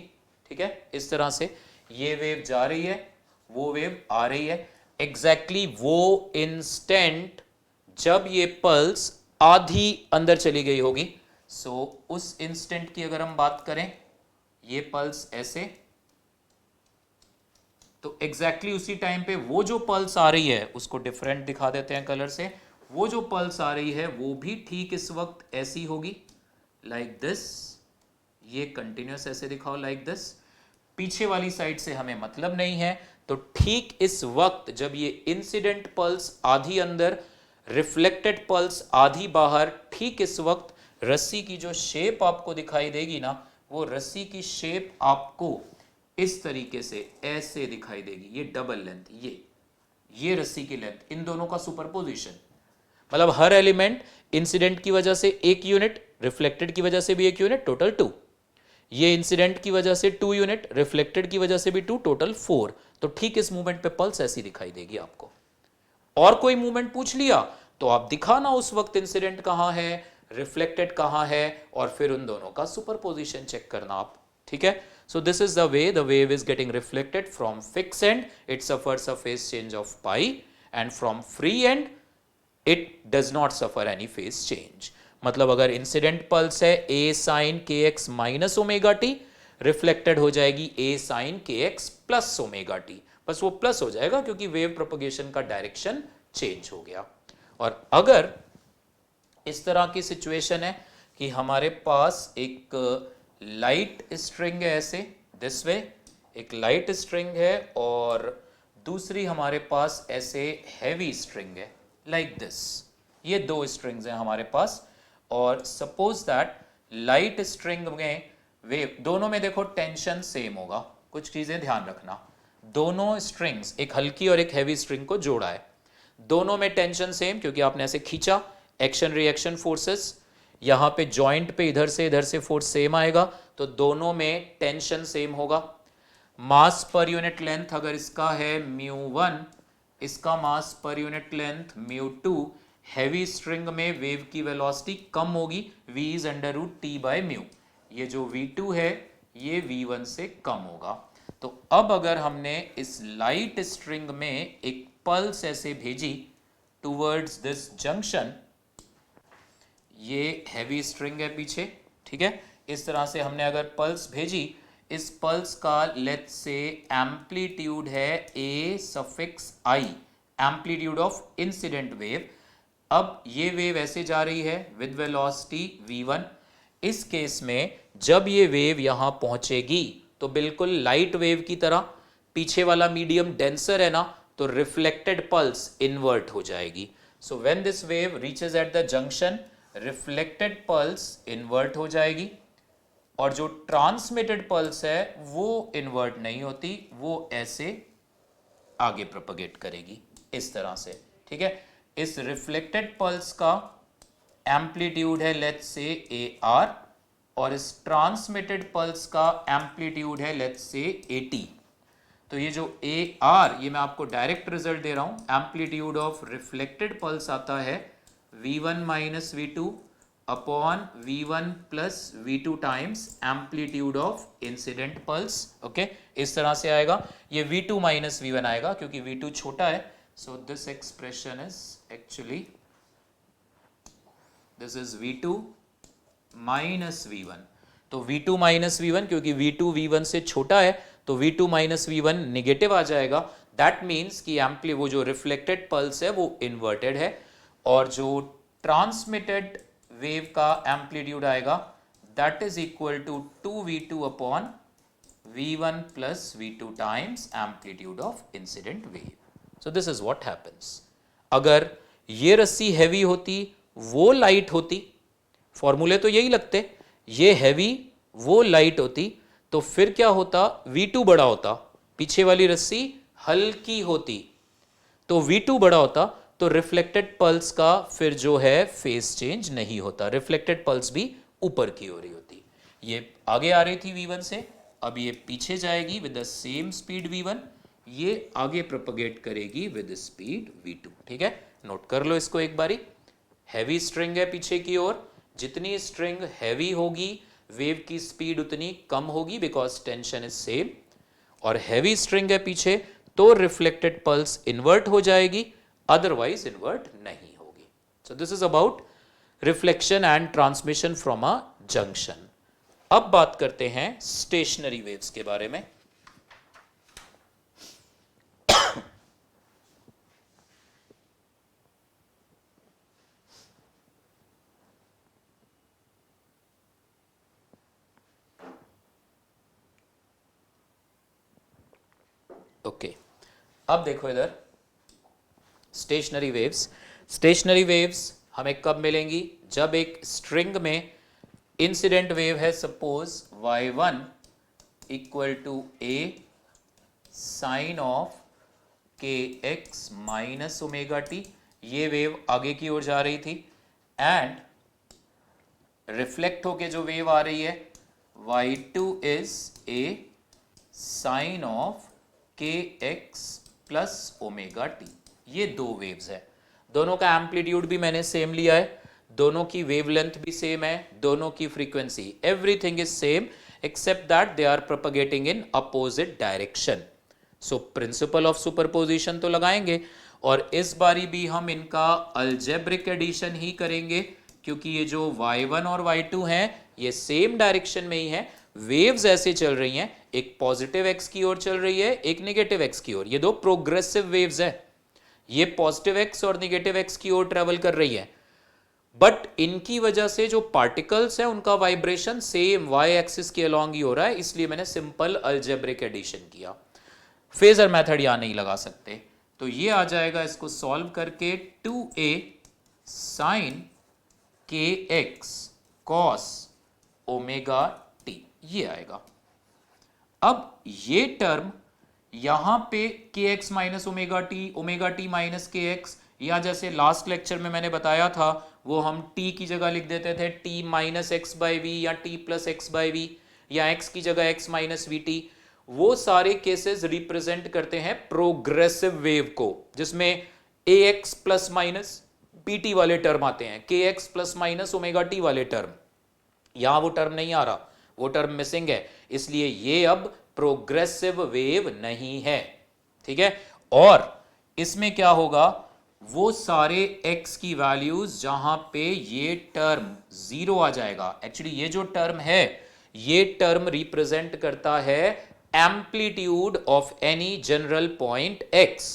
ठीक है, इस तरह से ये वेव जा रही है, वो वेव आ रही है। एग्जैक्टली वो इंस्टेंट जब ये पल्स आधी अंदर चली गई होगी, सो उस इंस्टेंट की अगर हम बात करें, ये पल्स ऐसे, तो एग्जैक्टली उसी टाइम पे वो जो पल्स आ रही है उसको डिफरेंट दिखा देते हैं कलर से। वो जो पल्स आ रही है वो भी ठीक इस वक्त ऐसी होगी, लाइक दिस। ये कंटिन्यूस ऐसे दिखाओ, लाइक दिस। पीछे वाली साइड से हमें मतलब नहीं है, तो ठीक इस वक्त जब ये इंसिडेंट पल्स आधी अंदर, रिफ्लेक्टेड पल्स आधी बाहर, ठीक इस वक्त रस्सी की जो शेप आपको दिखाई देगी ना, वो रस्सी की शेप आपको इस तरीके से ऐसे दिखाई देगी। ये डबल लेंथ, ये रस्सी की लेंथ, इन दोनों का सुपरपोजिशन, मतलब हर एलिमेंट इंसिडेंट की वजह से एक यूनिट, रिफ्लेक्टेड की वजह से भी एक यूनिट, टोटल 2। ये इंसिडेंट की वजह से 2 यूनिट, रिफ्लेक्टेड की वजह से भी 2, टोटल 4। तो ठीक इस मूवमेंट पे पल्स ऐसी दिखाई देगी आपको। और कोई मूवमेंट पूछ लिया तो आप दिखाना उस वक्त इंसिडेंट कहां है, रिफ्लेक्टेड कहां है, और फिर उन दोनों का सुपरपोजिशन चेक करना आप, ठीक है। सो this is the wave is getting reflected from fix and, it suffers a face change of pi, and from free and it does not suffer any face change. मतलब अगर इंसिडेंट पल्स है a sign के x minus omega T, reflected हो जाएगी a sign के x plus omega T. बस वो plus हो जाएगा क्योंकि वेव प्रोपगेशन का डायरेक्शन चेंज हो गया। और अगर इस तरह की सिचुएशन है कि हमारे पास एक लाइट स्ट्रिंग है ऐसे, दिस वे एक लाइट स्ट्रिंग है, और दूसरी हमारे पास ऐसे हैवी स्ट्रिंग है, लाइक दिस। ये दो स्ट्रिंग्स हैं हमारे पास, और सपोज दैट लाइट स्ट्रिंग में वेव, दोनों में देखो टेंशन सेम होगा। कुछ चीजें ध्यान रखना, दोनों स्ट्रिंग्स, एक हल्की और एक हैवी स्ट्रिंग को जोड़ा है, दोनों में टेंशन सेम, क्योंकि आपने ऐसे खींचा, एक्शन रिएक्शन फोर्सेस, यहां पे जॉइंट पे इधर से फोर्स सेम आएगा, तो दोनों में टेंशन सेम होगा। मास पर यूनिट लेंथ अगर इसका है μ1, इसका mass per unit length μ2, heavy string में वेव की वेलोसिटी कम होगी, v is under root T by mu. ये जो v2 है ये v1 से कम होगा। तो अब अगर हमने इस लाइट स्ट्रिंग में एक पल्स ऐसे भेजी टूवर्ड्स दिस जंक्शन, ये हैवी स्ट्रिंग है पीछे, ठीक है, इस तरह से हमने अगर पल्स भेजी, इस पल्स का लेट्स से एम्पलीट्यूड है a suffix i, amplitude of incident wave. अब ये वेव ऐसे जा रही है विद वेलोसिटी v1। इस केस में जब ये वेव यहां पहुंचेगी तो बिल्कुल लाइट वेव की तरह, पीछे वाला मीडियम डेंसर है ना, तो रिफ्लेक्टेड पल्स इन्वर्ट हो जाएगी। So when this wave reaches at the junction, reflected pulse invert हो जाएगी, और जो ट्रांसमिटेड पल्स है वो इन्वर्ट नहीं होती, वो ऐसे आगे प्रोपगेट करेगी इस तरह से, ठीक है। इस रिफ्लेक्टेड पल्स का एम्पलीट्यूड है लेट्स से ए आर, और इस ट्रांसमिटेड पल्स का एम्पलीट्यूड है लेट्स से ए टी। तो ये जो ए आर, ये मैं आपको डायरेक्ट रिजल्ट दे रहा हूं, एम्पलीट्यूड ऑफ रिफ्लेक्टेड पल्स आता है v1 minus v two upon v1 प्लस v2 times amplitude of incident pulse. Okay, इस तरह से आएगा। ये v2 माइनस v1 आएगा क्योंकि v2 छोटा है, so this expression is actually this is v2 minus v1। तो v2 माइनस v1, क्योंकि v2 v1 से छोटा है तो v2 माइनस v1 निगेटिव आ जाएगा। दैट मीन्स कि एम्पली वो जो रिफ्लेक्टेड पल्स है वो इन्वर्टेड है, और जो ट्रांसमिटेड वेव का एम्पलीट्यूड आएगा that is equal to 2v2 upon v1 प्लस v2 times amplitude of incident wave. So this is what happens. अगर ये रस्सी हैवी होती, वो लाइट होती, फॉर्मूले तो यही लगते, ये हैवी वो लाइट होती, तो फिर क्या होता, v2 बड़ा होता, पीछे वाली रस्सी हल्की होती, तो v2 बड़ा होता, तो रिफ्लेक्टेड पल्स का फिर जो है फेस चेंज नहीं होता, रिफ्लेक्टेड पल्स भी ऊपर की हो रही होती। ये आगे आ रही थी v1 से, अब ये पीछे जाएगी with the same speed v1, ये आगे प्रोपगेट करेगी विद स्पीड v2। ठीक है, नोट कर लो इसको एक बारी। हैवी स्ट्रिंग है पीछे की ओर, जितनी स्ट्रिंग हैवी होगी वेव की स्पीड उतनी कम होगी बिकॉज टेंशन इज सेम, और हैवी स्ट्रिंग है पीछे तो रिफ्लेक्टेड पल्स इन्वर्ट हो जाएगी, अदरवाइज इन्वर्ट नहीं होगी। सो this is about reflection and transmission from a junction. अब बात करते हैं स्टेशनरी वेव्स के बारे में। ओके, अब देखो इधर स्टेशनरी वेव्स। स्टेशनरी वेव्स हमें कब मिलेंगी, जब एक स्ट्रिंग में इंसिडेंट वेव है, suppose y1 equal to a sine of kx minus omega t. ये वेव आगे की ओर जा रही थी, एंड रिफ्लेक्ट होके जो वेव आ रही है y2 is a sine of kx plus omega t. ये दो वेव्स है, दोनों का एम्पलीट्यूड भी मैंने सेम लिया है, दोनों की वेवलेंथ भी सेम है, दोनों की frequency, everything is same except that they are propagating in opposite direction. So principle of superposition तो लगाएंगे, और इस बारी भी हम इनका अलजेब्रिक एडिशन ही करेंगे, क्योंकि ये जो y1 और y2 हैं ये सेम डायरेक्शन में ही है। वेव्स ऐसे चल रही हैं, एक पॉजिटिव एक्स की ओर चल रही है, एक नेगेटिव एक्स की ओर। ये दो प्रोग्रेसिव वेव्स है, ये पॉजिटिव एक्स और नेगेटिव एक्स की ओर ट्रेवल कर रही है, बट इनकी वजह से जो पार्टिकल्स हैं उनका वाइब्रेशन सेम वाई एक्सिस के अलॉन्ग ही हो रहा है, इसलिए मैंने सिंपल अलजेब्रिक एडिशन किया। फेजर मेथड यहां नहीं लगा सकते, तो ये आ जाएगा इसको सॉल्व करके 2a sine kx cos omega t, ये आएगा। अब ये टर्म यहां पे kx minus omega t minus kx, या जैसे लास्ट लेक्चर में मैंने बताया था वो हम t की जगह लिख देते थे t minus x by v या t plus x by v, या x की जगह x माइनस वी टी। वो सारे केसेस रिप्रेजेंट करते हैं प्रोग्रेसिव वेव को, जिसमें ax प्लस माइनस pt वाले टर्म आते हैं, kx plus minus omega T वाले टर्म। यहां वो टर्म नहीं आ रहा, वो टर्म मिसिंग है, इसलिए ये अब प्रोग्रेसिव वेव नहीं है। ठीक है, और इसमें क्या होगा, वो सारे x की वैल्यूज जहां पे ये टर्म जीरो आ जाएगा। एक्चुअली ये जो टर्म है ये टर्म रिप्रेजेंट करता है amplitude of any general point x।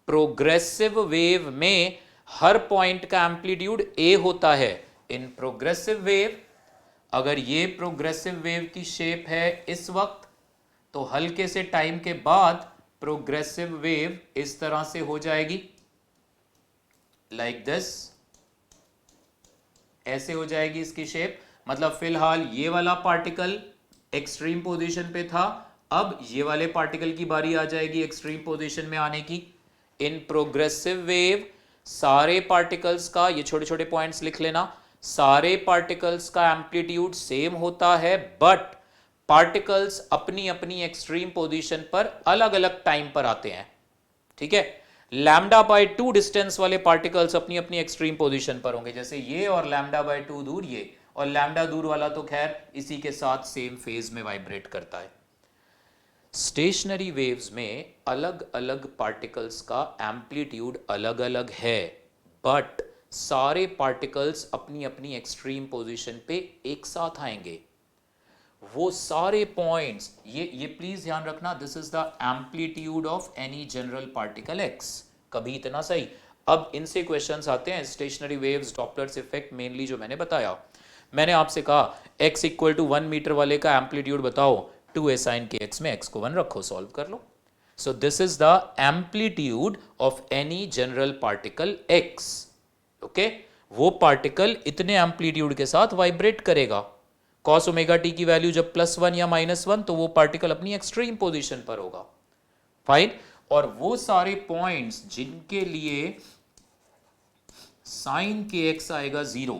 Progressive wave में हर पॉइंट का एम्पलीट्यूड a होता है। इन प्रोग्रेसिव वेव, अगर ये प्रोग्रेसिव वेव की शेप है इस वक्त, तो हल्के से टाइम के बाद प्रोग्रेसिव वेव इस तरह से हो जाएगी, लाइक दिस, ऐसे हो जाएगी इसकी शेप। मतलब फिलहाल ये वाला पार्टिकल एक्सट्रीम पोजीशन पे था, अब ये वाले पार्टिकल की बारी आ जाएगी एक्सट्रीम पोजीशन में आने की। इन प्रोग्रेसिव वेव सारे पार्टिकल्स का, ये छोटे छोटे पॉइंट्स लिख लेना, सारे पार्टिकल्स का एम्पलीट्यूड सेम होता है, बट पार्टिकल्स अपनी अपनी एक्सट्रीम पोजीशन पर अलग अलग टाइम पर आते हैं। ठीक है, लैम्डा बाय 2 डिस्टेंस वाले पार्टिकल्स अपनी अपनी एक्सट्रीम पोजीशन पर होंगे, जैसे ये, और लैम्डा बाय 2 दूर ये, और लैम्डा दूर वाला तो खैर इसी के साथ सेम फेज में वाइब्रेट करता है। स्टेशनरी वेव्स में अलग अलग पार्टिकल्स का एम्पलीट्यूड अलग अलग है, बट सारे पार्टिकल्स अपनी अपनी एक्सट्रीम पोजीशन पे एक साथ आएंगे। वो सारे पॉइंट्स, ये प्लीज ध्यान रखना, this is the amplitude of any general particle x. कभी इतना सही। अब इनसे क्वेश्चंस आते हैं, stationery waves, Doppler's effect, mainly जो मैंने बताया। मैंने आपसे कहा x इक्वल टू 1 मीटर वाले का एम्पलीट्यूड बताओ, 2a sin kx में x को 1 रखो, सॉल्व कर लो। So this is the amplitude of any general particle x। Okay, वो पार्टिकल इतने एम्पलीट्यूड के साथ वाइब्रेट करेगा। cos ओमेगा टी की वैल्यू जब +1 या -1, तो वो पार्टिकल अपनी एक्सट्रीम पोजीशन पर होगा। फाइन। और वो सारे पॉइंट्स जिनके लिए साइन के एक्स आएगा 0,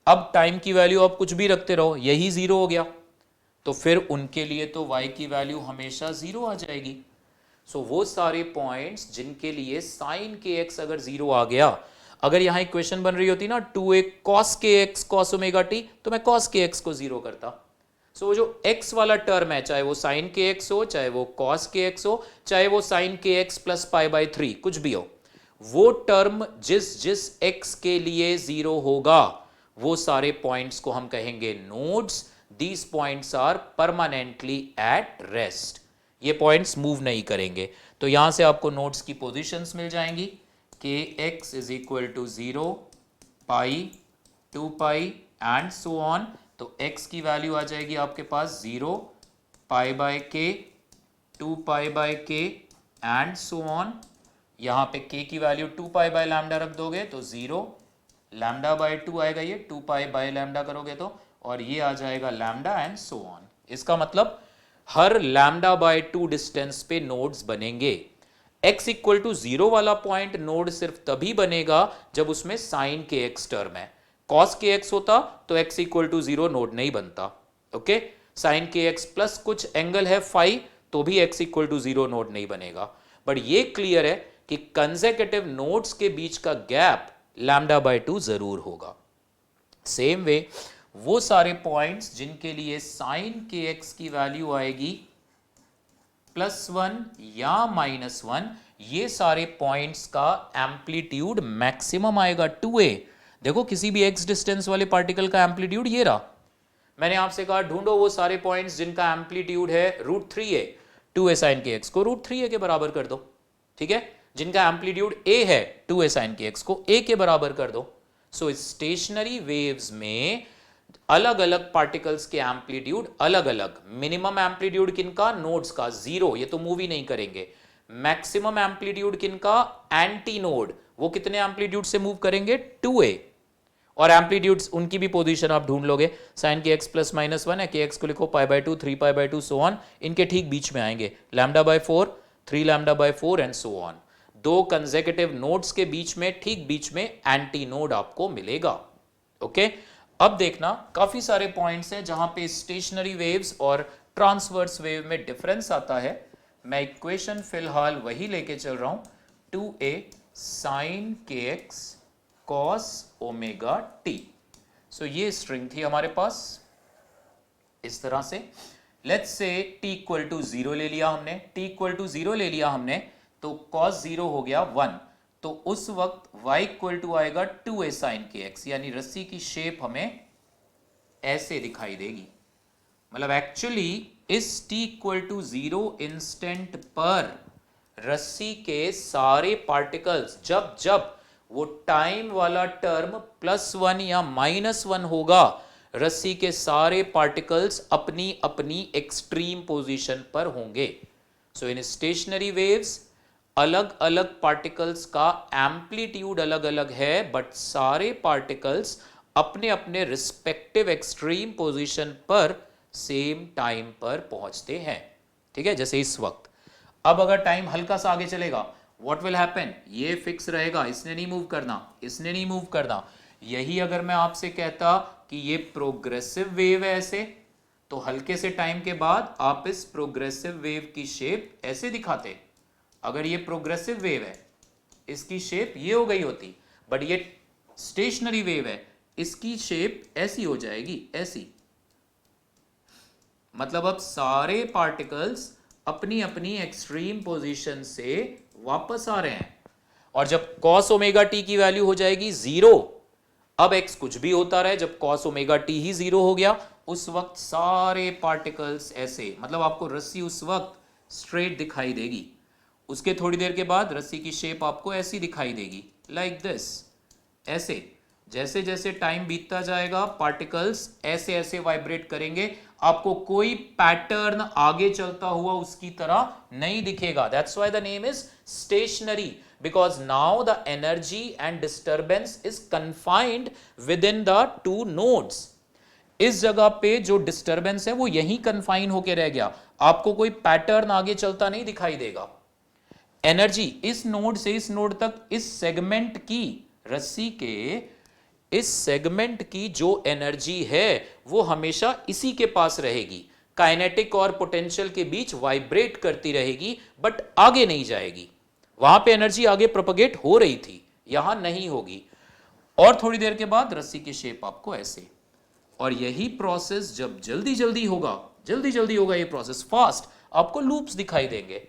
अब टाइम की वैल्यू आप कुछ भी रखते रहो, यही 0 हो गया, तो फिर उनके लिए तो y की वैल्यू हमेशा 0 आ जाएगी। सो वो सारे पॉइंट्स जिनके लिए साइन के एक्स अगर 0 आ गया, अगर यहां इक्वेशन बन रही होती ना 2a cos के एक्स cos ओमेगा टी, तो मैं cos के एक्स को 0 करता। सो वो जो x वाला टर्म है, चाहे वो साइन के एक्स हो, चाहे वो cos के एक्स हो, चाहे वो साइन के एक्स प्लस π/3 कुछ भी हो, वो टर्म जिस जिस x के लिए 0 होगा, वो सारे पॉइंट्स को हम कहेंगे nodes. These points are permanently at rest. ये पॉइंट्स मूव नहीं करेंगे। तो यहां से आपको नोड्स की पोजीशंस मिल जाएंगी कि x is equal to 0, pi, 2π and so on. तो x की वैल्यू आ जाएगी आपके पास 0, π/k, 2π/k and so on. यहां पे k की वैल्यू 2π/λ रख दोगे तो 0, λ/2 आएगा, ये 2π/λ करोगे तो, और ये आ जाएगा लैम्डा एंड सो ऑन। इसका मतलब हर λ/2 डिस्टेंस पे नोड्स बनेंगे। x इक्वल टू 0 वाला पॉइंट नोड सिर्फ तभी बनेगा जब उसमें साइन के एक्स टर्म है। cos के एक्स होता तो x इक्वल टू 0 नोड नहीं बनता। ओके, साइन के एक्स प्लस कुछ एंगल है फाई, तो भी x इक्वल टू 0 नोड नहीं बनेगा। बट ये क्लियर है कि कंसेक्यूटिव नोड्स के बीच का गैप λ/2 जरूर होगा। सेम वे वो सारे पॉइंट्स जिनके लिए साइन के एक्स की वैल्यू आएगी +1 या -1, ये सारे पॉइंट्स का एम्पलीट्यूड मैक्सिमम आएगा 2a। देखो किसी भी x डिस्टेंस वाले पार्टिकल का एम्पलीट्यूड ये रहा। मैंने आपसे कहा ढूंढो वो सारे पॉइंट्स जिनका एम्पलीट्यूड है √3a, 2a sin के x को √3a के बराबर कर दो। ठीक है, जिनका एम्पलीट्यूड a है 2a sin के x को a के बराबर कर दो। सो स्टेशनरी वेव्स में अलग अलग पार्टिकल्स के एम्पलीट्यूड अलग अलग। मिनिमम एम्पलीट्यूड किनका, नोड्स का 0, ये तो मूव ही नहीं करेंगे। मैक्सिमम एम्पलीट्यूड किनका, एंटी नोड, वो कितने एम्पलीट्यूड से मूव करेंगे, 2a। और एम्पलीट्यूड्स उनकी भी पोजीशन आप ढूंढ लोगे, साइन के एक्स +-1 है, के एक्स को लिखो π/2, 3π/2 सो ऑन, इनके ठीक बीच में आएंगे λ/4, 3λ/4 एंड सो ऑन। दो कंसेक्यूटिव नोड्स के बीच में, ठीक बीच में एंटी नोड आपको मिलेगा। ओके, अब देखना काफी सारे पॉइंट्स हैं जहां पे स्टेशनरी वेव्स और ट्रांसवर्स वेव में डिफरेंस आता है। मैं इक्वेशन फिलहाल वही लेके चल रहा हूं, 2a sin kx cos omega t। सो ये स्ट्रिंग थी हमारे पास इस तरह से। Let's say t equal to 0 ले लिया हमने, t इक्वल टू 0 ले लिया हमने, तो cos 0 हो गया 1। तो उस वक्त y इक्वल टू आएगा 2a sin kx, यानी रस्सी की शेप हमें ऐसे दिखाई देगी। मतलब एक्चुअली इस t इक्वल टू 0 इंस्टेंट पर रस्सी के सारे पार्टिकल्स, जब जब वो टाइम वाला टर्म +1 या -1 होगा, रस्सी के सारे पार्टिकल्स अपनी अपनी एक्सट्रीम पोजीशन पर होंगे। सो इन स्टेशनरी वेव्स अलग अलग पार्टिकल्स का एम्पलीट्यूड अलग अलग है, बट सारे पार्टिकल्स अपने अपने रिस्पेक्टिव एक्सट्रीम पोजीशन पर सेम टाइम पर पहुंचते हैं। ठीक है, जैसे इस वक्त। अब अगर टाइम हल्का सा आगे चलेगा, व्हाट विल हैपन, ये फिक्स रहेगा, इसने नहीं मूव करना, इसने नहीं मूव करना। यही अगर मैं आपसे कहता कि ये प्रोग्रेसिव वेव है ऐसे, तो हल्के से टाइम के बाद आप इस प्रोग्रेसिव वेव की शेप ऐसे दिखाते। अगर ये प्रोग्रेसिव वेव है, इसकी शेप ये हो गई होती, बट ये स्टेशनरी वेव है, इसकी शेप ऐसी हो जाएगी, ऐसी। मतलब अब सारे पार्टिकल्स अपनी अपनी एक्सट्रीम पोजीशन से वापस आ रहे हैं। और जब cos ओमेगा टी की वैल्यू हो जाएगी 0, अब x कुछ भी होता रहे, जब cos ओमेगा टी ही 0 हो गया, उस वक्त सारे पार्टिकल्स ऐसे, मतलब आपको रस्सी उस वक्त स्ट्रेट दिखाई देगी। उसके थोड़ी देर के बाद रस्सी की शेप आपको ऐसी दिखाई देगी, लाइक दिस, ऐसे। जैसे जैसे टाइम बीतता जाएगा, पार्टिकल्स ऐसे ऐसे वाइब्रेट करेंगे, आपको कोई पैटर्न आगे चलता हुआ उसकी तरह नहीं दिखेगा। That's why the name is stationary, because now the energy and disturbance is confined with in the two nodes. इस जगह पे जो डिस्टर्बेंस है वो यहीं कन्फाइन होके रह गया, आपको कोई पैटर्न आगे चलता नहीं दिखाई देगा। एनर्जी इस नोड से इस नोड तक, इस सेगमेंट की, रस्सी के इस सेगमेंट की जो एनर्जी है वो हमेशा इसी के पास रहेगी, काइनेटिक और पोटेंशियल के बीच वाइब्रेट करती रहेगी, बट आगे नहीं जाएगी। वहां पे एनर्जी आगे प्रोपगेट हो रही थी, यहां नहीं होगी। और थोड़ी देर के बाद रस्सी की शेप आपको ऐसे। और यही प्रोसेस जब जल्दी जल्दी होगा ये प्रोसेस फास्ट, आपको लूप्स दिखाई देंगे।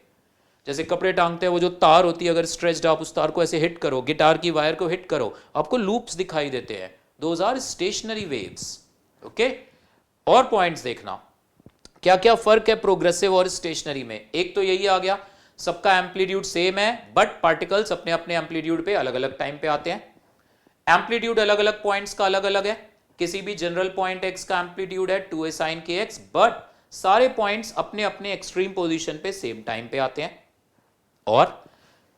जैसे कपड़े टांगते हैं, वो जो तार होती है, अगर स्ट्रेच्ड आप उस तार को ऐसे हिट करो, गिटार की वायर को हिट करो, आपको लूप्स दिखाई देते हैं। Those are stationary waves. Okay, और पॉइंट्स देखना, क्या क्या फर्क है प्रोग्रेसिव और स्टेशनरी में। एक तो यही आ गया, सबका एम्पलीट्यूड सेम है, बट पार्टिकल्स अपने अपने एम्पलीट्यूड पे अलग अलग टाइम पे आते हैं। एम्पलीट्यूड अलग अलग पॉइंट्स का अलग अलग है। किसी भी जनरल पॉइंट x का एम्पलीट्यूड है 2a sin kx, बट सारे पॉइंट्स अपने अपने एक्सट्रीम पोजीशन पे सेम टाइम पे आते हैं। और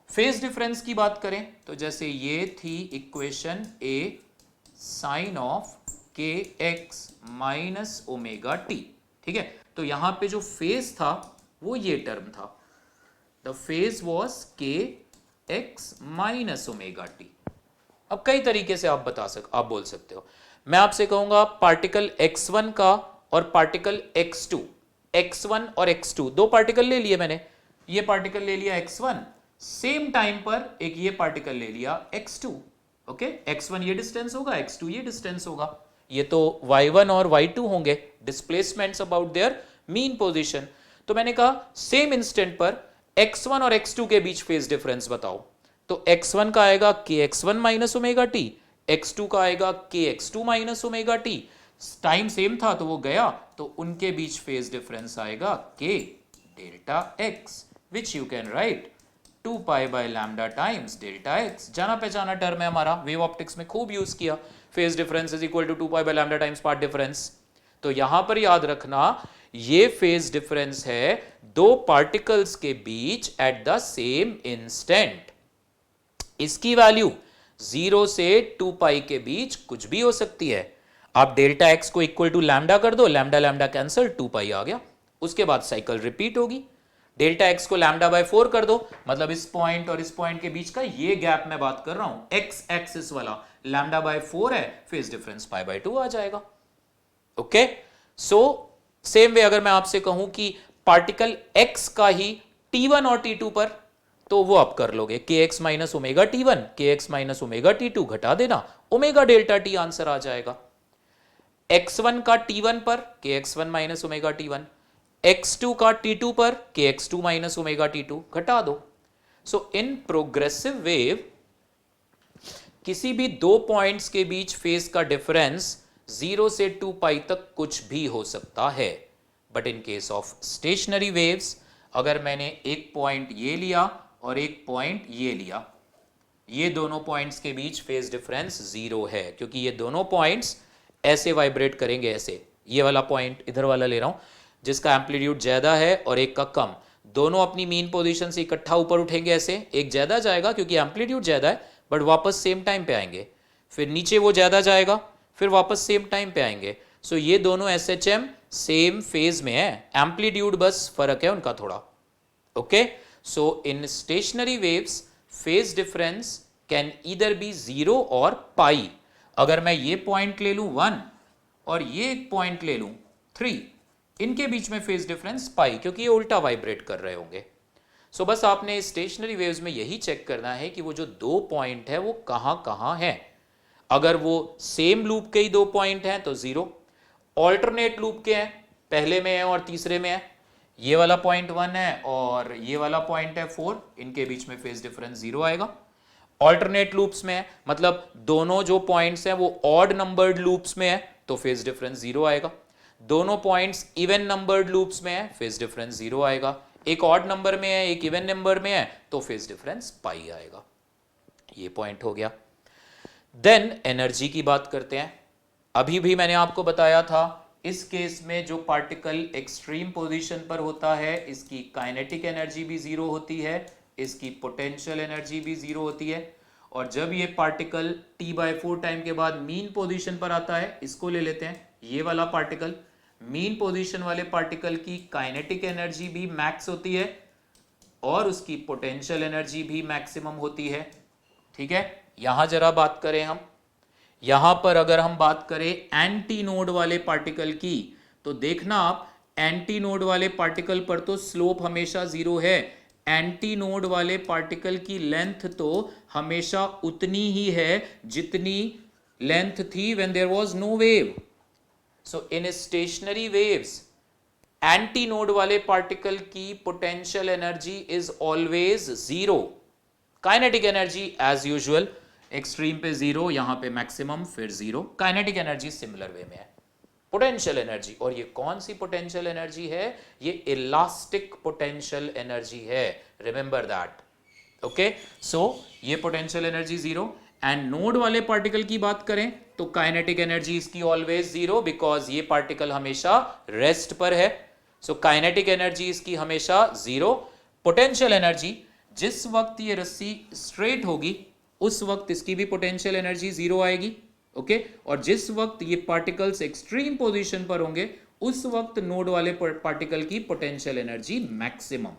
फेज डिफरेंस की बात करें तो जैसे ये थी equation a sine of k x minus omega t. ठीक है, तो यहां पे जो फेज था वो ये टर्म था, द फेज वॉज के एक्स माइनस ओमेगा टी। अब कई तरीके से आप बोल सकते हो। मैं आपसे कहूंगा पार्टिकल x1 का और पार्टिकल x2, x1 और x2 दो पार्टिकल ले लिए मैंने। ये पार्टिकल ले लिया x1, सेम टाइम पर एक ये पार्टिकल ले लिया x2। ओके, x1 ये डिस्टेंस होगा, x2 ये डिस्टेंस होगा। ये तो y1 और y2 होंगे, displacements about their mean position. तो मैंने कहा सेम इंस्टेंट पर x1 और x2 के बीच फेज डिफरेंस बताओ। तो x1 का आएगा kx1 minus omega T, x2 का आएगा kx2 minus omega T. Time same था तो वो गया, तो उनके बीच फेज डिफरेंस आएगा k delta x, which you can write 2 pi by lambda times delta x। जाना पहचाना टर्म है हमारा, वेव ऑप्टिक्स में खूब यूज किया। Phase difference is equal to 2 pi by lambda times path difference. तो यहां पर याद रखना, ये फेज डिफरेंस है दो पार्टिकल्स के बीच एट द सेम इंस्टेंट। इसकी वैल्यू 0 से 2 पाई के बीच कुछ भी हो सकती है। आप डेल्टा x को इक्वल टू लैम्डा कर दो, लैम्डा लैम्डा कैंसिल, 2 पाई आ गया। उसके बाद साइकिल रिपीट होगी। डेल्टा x को लैम्डा बाय 4 कर दो, मतलब इस पॉइंट और इस पॉइंट के बीच का ये गैप मैं बात कर रहा हूं, x एक्सिस वाला लैम्डा बाय 4 है, फेज डिफरेंस पाई बाय 2 आ जाएगा। ओके, सो सेम वे अगर मैं आपसे कहूं कि पार्टिकल x का ही t1 और t2 पर, तो वो आप कर लोगे kx minus omega t1, kx minus omega t2 घटा देना, ओमेगा डेल्टा t आंसर आ जाएगा। x1 का t1 पर kx1 minus omega t1, x2 का t2 पर kx2 माइनस ओमेगा t2 घटा दो। सो इन प्रोग्रेसिव वेव किसी भी दो पॉइंट्स के बीच फेज का डिफरेंस 0 से 2 पाई तक कुछ भी हो सकता है। But in case of stationery waves, अगर मैंने एक पॉइंट ये लिया और एक पॉइंट ये लिया, ये दोनों पॉइंट्स के बीच फेज डिफरेंस 0 है, क्योंकि ये दोनों पॉइंट्स ऐसे वाइब्रेट करेंगे, ऐसे। ये वाला पॉइंट इधर वाला ले रहा हूं जिसका एम्पलीट्यूड ज्यादा है और एक का कम, दोनों अपनी मीन पोजीशन से इकट्ठा ऊपर उठेंगे ऐसे। एक ज्यादा जाएगा क्योंकि एम्पलीट्यूड ज्यादा है, बट वापस सेम टाइम पे आएंगे। फिर नीचे वो ज्यादा जाएगा, फिर वापस सेम टाइम पे आएंगे। सो ये दोनों SHM सेम फेज में है, एम्पलीट्यूड बस फर्क है उनका थोड़ा। Okay, so in stationary waves phase difference can either be 0 और पाई। अगर मैं ये पॉइंट ले लूं 1 और ये एक पॉइंट ले लूं 3, इनके बीच में फेज डिफरेंस पाई, क्योंकि ये उल्टा वाइब्रेट कर रहे होंगे। सो बस आपने स्टेशनरी वेव्स में यही चेक करना है कि वो जो दो पॉइंट है वो कहां है। अगर वो सेम लूप के ही दो पॉइंट हैं तो 0, ऑल्टरनेट लूप के हैं, पहले में है और तीसरे में है, ये वाला पॉइंट 1 है और ये वाला पॉइंट है 4, इनके बीच में फेज डिफरेंस 0 आएगा। ऑल्टरनेट लूप्स में है, मतलब दोनों जो पॉइंट्स हैं वो ऑड नंबर्ड लूप्स में है तो फेज डिफरेंस 0 आएगा। दोनों पॉइंट्स इवन नंबर्ड लूप्स में है, फेज डिफरेंस 0 आएगा। एक ऑड नंबर में है, एक इवन नंबर में है, तो फेज डिफरेंस पाई आएगा। ये पॉइंट हो गया। देन एनर्जी की बात करते हैं। अभी भी मैंने आपको बताया था, इस केस में जो पार्टिकल एक्सट्रीम पोजीशन पर होता है इसकी काइनेटिक एनर्जी भी 0 होती है, इसकी पोटेंशियल एनर्जी भी 0 होती है। और जब ये पार्टिकल T/4 टाइम के बाद मीन पोजीशन पर आता है, इसको ले लेते हैं, ये वाला पार्टिकल, मीन पोजीशन वाले पार्टिकल की काइनेटिक एनर्जी भी मैक्स होती है और उसकी पोटेंशियल एनर्जी भी मैक्सिमम होती है। ठीक है, यहां जरा बात करें हम, यहां पर अगर हम बात करें एंटी नोड वाले पार्टिकल की, तो देखना आप, एंटी नोड वाले पार्टिकल पर तो स्लोप हमेशा 0 है। एंटी नोड वाले पार्टिकल की लेंथ तो हमेशा उतनी ही है जितनी लेंथ थी when there was no wave. So in stationary waves anti node वाले पार्टिकल की potential energy is always 0, kinetic energy as usual extreme पे 0, यहां पे मैक्सिमम फिर 0, काइनेटिक एनर्जी सिमिलर वे में है। पोटेंशियल एनर्जी, और ये कौन सी पोटेंशियल एनर्जी है, ये इलास्टिक पोटेंशियल एनर्जी है, रिमेंबर दैट। ओके, सो ये पोटेंशियल एनर्जी 0। एंड नोड वाले पार्टिकल की बात करें तो काइनेटिक एनर्जी इसकी ऑलवेज 0, बिकॉज ये पार्टिकल हमेशा रेस्ट पर है। सो काइनेटिक एनर्जी इसकी हमेशा 0। पोटेंशियल एनर्जी, जिस वक्त ये रस्सी स्ट्रेट होगी उस वक्त इसकी भी पोटेंशियल एनर्जी 0 आएगी। ओके, और जिस वक्त ये पार्टिकल्स एक्सट्रीम पोजीशन पर होंगे उस वक्त नोड वाले पार्टिकल की potential energy maximum.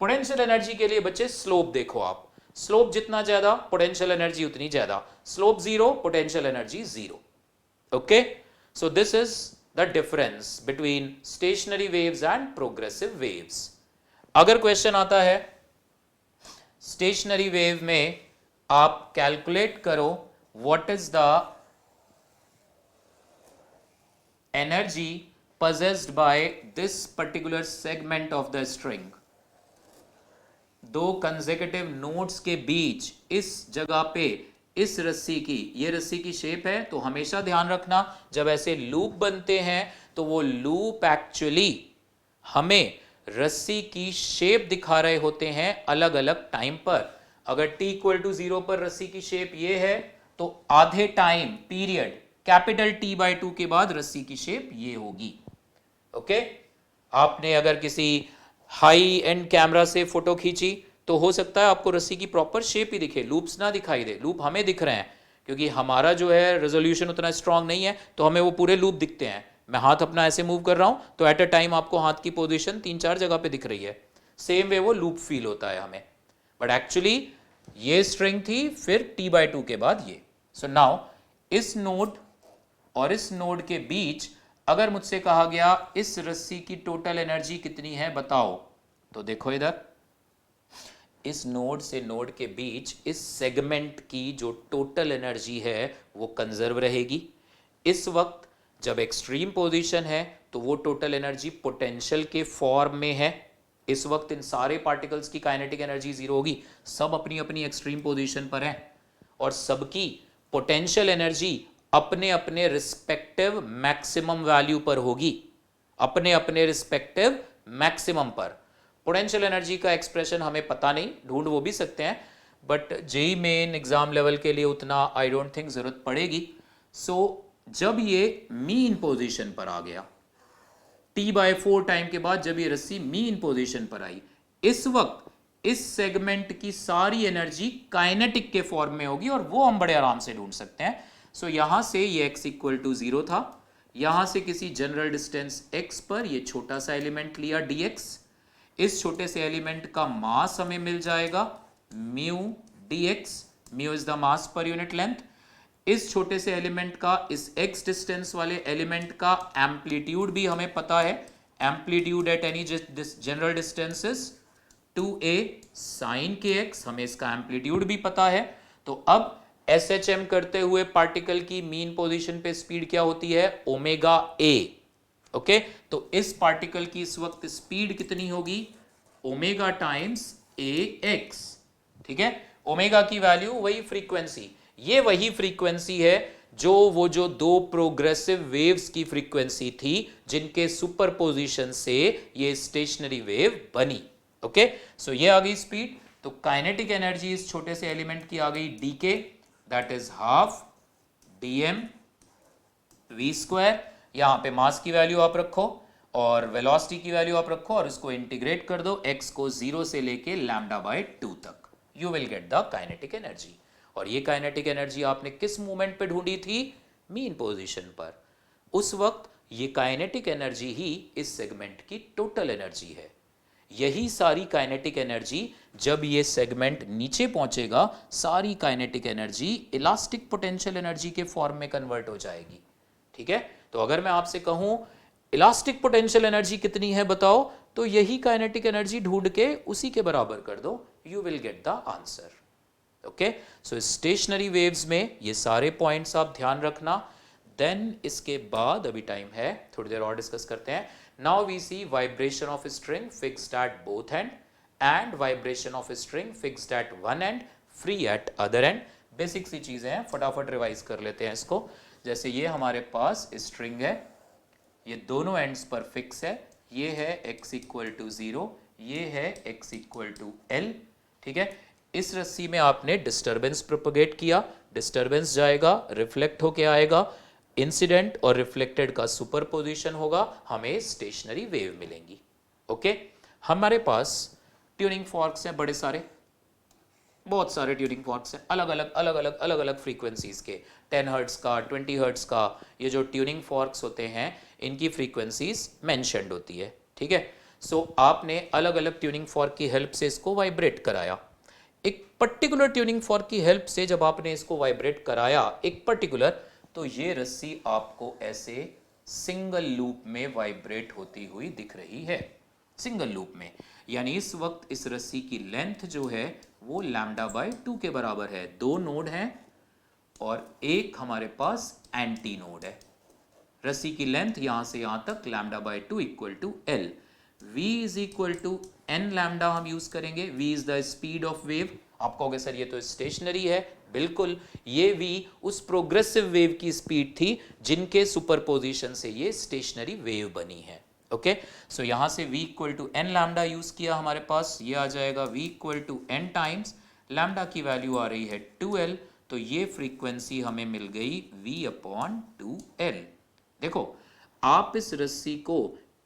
Potential energy के लिए बच्चे स्लोप देखो आप, स्लोप जितना ज्यादा पोटेंशियल एनर्जी उतनी ज्यादा, slope 0 potential energy 0। Okay, so this is the difference between stationery waves and progressive waves. अगर क्वेश्चन आता है स्टेशनरी वेव में आप कैलकुलेट करो what is the energy possessed by this particular segment of the string, दो consecutive nodes के बीच इस जगह पे इस रस्सी की, ये रस्सी की शेप है, तो हमेशा ध्यान रखना जब ऐसे लूप बनते हैं तो वो लूप एक्चुअली हमें रस्सी की शेप दिखा रहे होते हैं अलग अलग टाइम पर। अगर t = 0 पर रस्सी की शेप ये है तो आधे टाइम पीरियड कैपिटल T/2 के बाद रस्सी की शेप ये होगी। ओके, आपने अगर किसी हाई एंड कैमरा से फोटो खींची तो हो सकता है आपको रस्सी की प्रॉपर शेप ही दिखे, लूप्स ना दिखाई दे। लूप हमें दिख रहे हैं क्योंकि हमारा जो है रेजोल्यूशन उतना स्ट्रांग नहीं है, तो हमें वो पूरे लूप दिखते हैं। मैं हाथ अपना ऐसे मूव कर रहा हूं तो एट अ टाइम आपको हाथ की पोजीशन 3-4 जगह पे दिख रही है, सेम वे वो लूप फील होता है हमें। बट एक्चुअली ये स्ट्रिंग थी, फिर T/2 के बाद ये। सो नाउ इस नोड और इस नोड के बीच अगर मुझसे कहा गया इस रस्सी की टोटल एनर्जी कितनी है बताओ, तो देखो इधर, इस नोड से नोड के बीच इस सेगमेंट की जो टोटल एनर्जी है वो कंजर्व रहेगी। इस वक्त जब एक्सट्रीम पोजीशन है तो वो टोटल एनर्जी पोटेंशियल के फॉर्म में है। इस वक्त इन सारे पार्टिकल्स की काइनेटिक एनर्जी 0 होगी, सब अपनी अपनी एक्सट्रीम पोजीशन पर है और सबकी पोटेंशियल एनर्जी अपने अपने रिस्पेक्टिव मैक्सिमम वैल्यू पर होगी, अपने अपने रिस्पेक्टिव मैक्सिमम पर। पोटेंशियल एनर्जी का एक्सप्रेशन हमें पता नहीं, ढूंढ वो भी सकते हैं, but JEE Main exam level के लिए उतना आई डोंट थिंक जरूरत पड़ेगी। सो जब ये मीन पोजीशन पर आ गया, T/4 टाइम के बाद जब ये रस्सी मीन पोजीशन पर आई, इस वक्त इस सेगमेंट की सारी एनर्जी काइनेटिक के फॉर्म में होगी और वो हम बड़े आराम से ढूंढ सकते हैं। सो यहां से ये x इक्वल टू 0 था, यहां से किसी जनरल डिस्टेंस x पर ये छोटा सा एलिमेंट लिया dx, इस छोटे से एलिमेंट का मास हमें मिल जाएगा mu dx, mu is the mass per unit length. इस छोटे से एलिमेंट का इस x डिस्टेंस वाले एलिमेंट का एम्पलीट्यूड भी हमें पता है, amplitude at any general distance is 2a sin kx, हमें इसका एम्पलीट्यूड भी पता है। तो अब SHM करते हुए पार्टिकल की मीन पोजीशन पे स्पीड क्या होती है, ओमेगा a। ओके, तो इस पार्टिकल की इस वक्त स्पीड कितनी होगी, ओमेगा टाइम्स ax। ठीक है, ओमेगा की वैल्यू वही फ्रीक्वेंसी, ये वही फ्रीक्वेंसी है जो दो प्रोग्रेसिव वेव्स की फ्रीक्वेंसी थी जिनके सुपरपोजिशन से ये स्टेशनरी वेव बनी। ओके, सो ये आ गई स्पीड। तो काइनेटिक एनर्जी इस छोटे से एलिमेंट की आ गई dk, that is half dm v square. यहां पे मास की वैल्यू आप रखो और वेलोसिटी की वैल्यू आप रखो और इसको इंटीग्रेट कर दो x को 0 से लेके λ/2 तक, you will get the kinetic energy. और ये काइनेटिक एनर्जी आपने किस मूवमेंट पे ढूंढी थी, मीन पोजीशन पर। उस वक्त ये काइनेटिक एनर्जी ही इस सेगमेंट की टोटल एनर्जी है। यही सारी काइनेटिक एनर्जी जब ये सेगमेंट नीचे पहुंचेगा, सारी kinetic energy elastic potential energy के फॉर्म में कन्वर्ट हो जाएगी। ठीक है, तो अगर मैं आपसे कहूं इलास्टिक पोटेंशियल एनर्जी कितनी है बताओ, तो यही काइनेटिक एनर्जी ढूंढ के उसी के बराबर कर दो, you will get the answer. Okay, so stationery waves में ये सारे पॉइंट्स आप ध्यान रखना। देन इसके बाद अभी टाइम है, थोड़ी देर और डिस्कस करते हैं। Now we see vibration of string fixed at both end and vibration of string fixed at one end, free at other end. Basic सी चीजें हैं, फटाफट रिवाइज कर लेते हैं इसको। जैसे ये हमारे पास स्ट्रिंग है, ये दोनों एंड्स पर फिक्स है, ये है x इक्वल टू 0, ये है x इक्वल टू l। ठीक है, इस रस्सी में आपने डिस्टरबेंस प्रोपगेट किया, डिस्टरबेंस जाएगा, रिफ्लेक्ट होके आएगा, इंसिडेंट और रिफ्लेक्टेड का सुपरपोजिशन होगा, हमें स्टेशनरी वेव मिलेंगी। ओके, हमारे पास ट्यूनिंग फॉर्क्स हैं बड़े सारे, बहुत सारे ट्यूनिंग फॉर्क्स हैं अलग अलग फ्रीक्वेंसीज के, 10 हर्ट्ज का, 20 हर्ट्ज का। ये जो ट्यूनिंग फॉर्क्स होते हैं इनकी फ्रीक्वेंसीज मेंशन्ड होती है। ठीक है, सो आपने अलग अलग ट्यूनिंग फॉर्क की हेल्प से इसको वाइब्रेट कराया। एक पर्टिकुलर ट्यूनिंग फॉर्क की हेल्प से जब आपने इसको वाइब्रेट कराया एक पर्टिकुलर, तो ये रस्सी आपको ऐसे सिंगल लूप में वाइब्रेट होती हुई दिख रही है, सिंगल लूप में। यानी इस वक्त इस रस्सी की लेंथ जो है वो λ/2 के बराबर है। दो नोड हैं और एक हमारे पास एंटी नोड है। रस्सी की लेंथ यहां से यहां तक λ/2 equal to l। v is equal to n lambda हम यूज करेंगे। v is the speed of wave. आप कहोगे सर ये तो स्टेशनरी है, बिल्कुल, ये v उस प्रोग्रेसिव वेव की स्पीड थी जिनके सुपरपोजिशन से ये स्टेशनरी वेव बनी है। ओके, सो यहां से v equal to n lambda use किया, हमारे पास ये आ जाएगा v equal to n times lambda की वैल्यू आ रही है 2l, तो ये फ्रीक्वेंसी हमें मिल गई v/2l। देखो, आप इस रस्सी को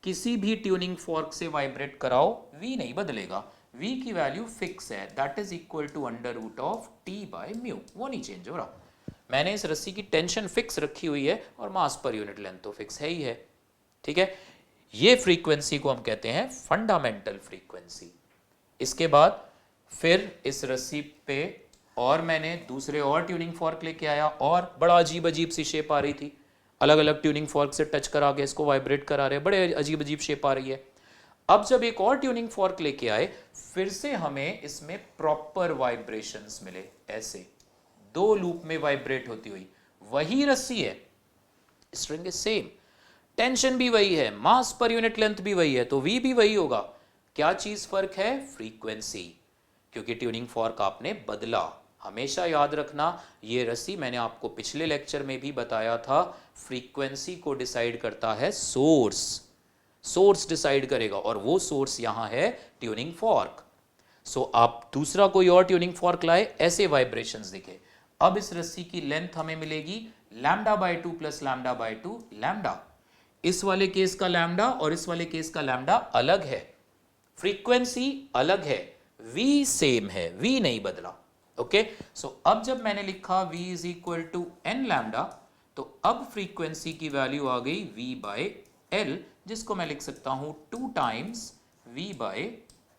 किसी भी ट्यूनिंग फॉर्क से वाइब्रेट कराओ, v नहीं बदलेगा, v की वैल्यू फिक्स है, that is equal to √T/μ, वो नहीं चेंज हो रहा। मैंने इस रस्सी की टेंशन फिक्स रखी हुई है और मास पर यूनिट लेंथ तो फिक्स है ही है। ठीक है, ये फ्रीक्वेंसी को हम कहते हैं फंडामेंटल फ्रीक्वेंसी। इसके बाद फिर इस रस्सी पे और मैंने दूसरे और ट्यूनिंग फॉर्क लेके आया और बड़ा अजीब अजीब सी शेप आ रही थी, अलग अलग ट्यूनिंग फॉर्क से टच करा के इसको वाइब्रेट करा रहे, बड़े अजीब अजीब शेप आ रही है। अब जब एक और ट्यूनिंग फॉर्क लेके आए, फिर से हमें इसमें प्रॉपर वाइब्रेशंस मिले, ऐसे दो लूप में वाइब्रेट होती हुई। वही रस्सी है, स्ट्रिंग इज सेम, टेंशन भी वही है, मास पर यूनिट लेंथ भी वही है, तो v भी वही होगा। क्या चीज फर्क है, फ्रीक्वेंसी, क्योंकि ट्यूनिंग फॉर्क आपने बदला। हमेशा याद रखना, ये रस्सी मैंने आपको पिछले लेक्चर में भी बताया था, फ्रीक्वेंसी को डिसाइड करता है सोर्स, सोर्स डिसाइड करेगा और वो सोर्स यहां है ट्यूनिंग फॉर्क। सो आप दूसरा कोई और ट्यूनिंग फॉर्क लाए, ऐसे वाइब्रेशंस दिखे। अब इस रस्सी की लेंथ हमें मिलेगी λ/2 + λ/2 लैम्डा। इस वाले केस का लैम्डा और इस वाले केस का लैम्डा अलग है, फ्रीक्वेंसी अलग है, v सेम है, v नहीं बदला। ओके, सो अब जब मैंने लिखा v is equal to n lambda, तो अब फ्रीक्वेंसी की वैल्यू आ गई v बाय एल, जिसको मैं लिख सकता हूं 2 टाइम्स v बाय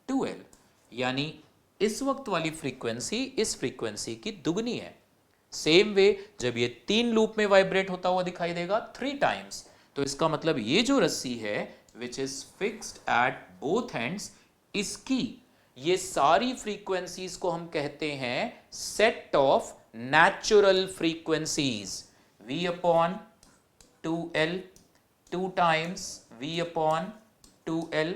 2l, यानी इस वक्त वाली फ्रीक्वेंसी इस फ्रीक्वेंसी की दुगनी है। सेम वे जब ये 3 लूप में वाइब्रेट होता हुआ दिखाई देगा 3 टाइम्स, तो इसका मतलब ये जो रस्सी है which is fixed at both ends, इसकी ये सारी फ्रीक्वेंसीज को हम कहते हैं set of natural frequencies, v upon 2l, 2 times v upon 2l,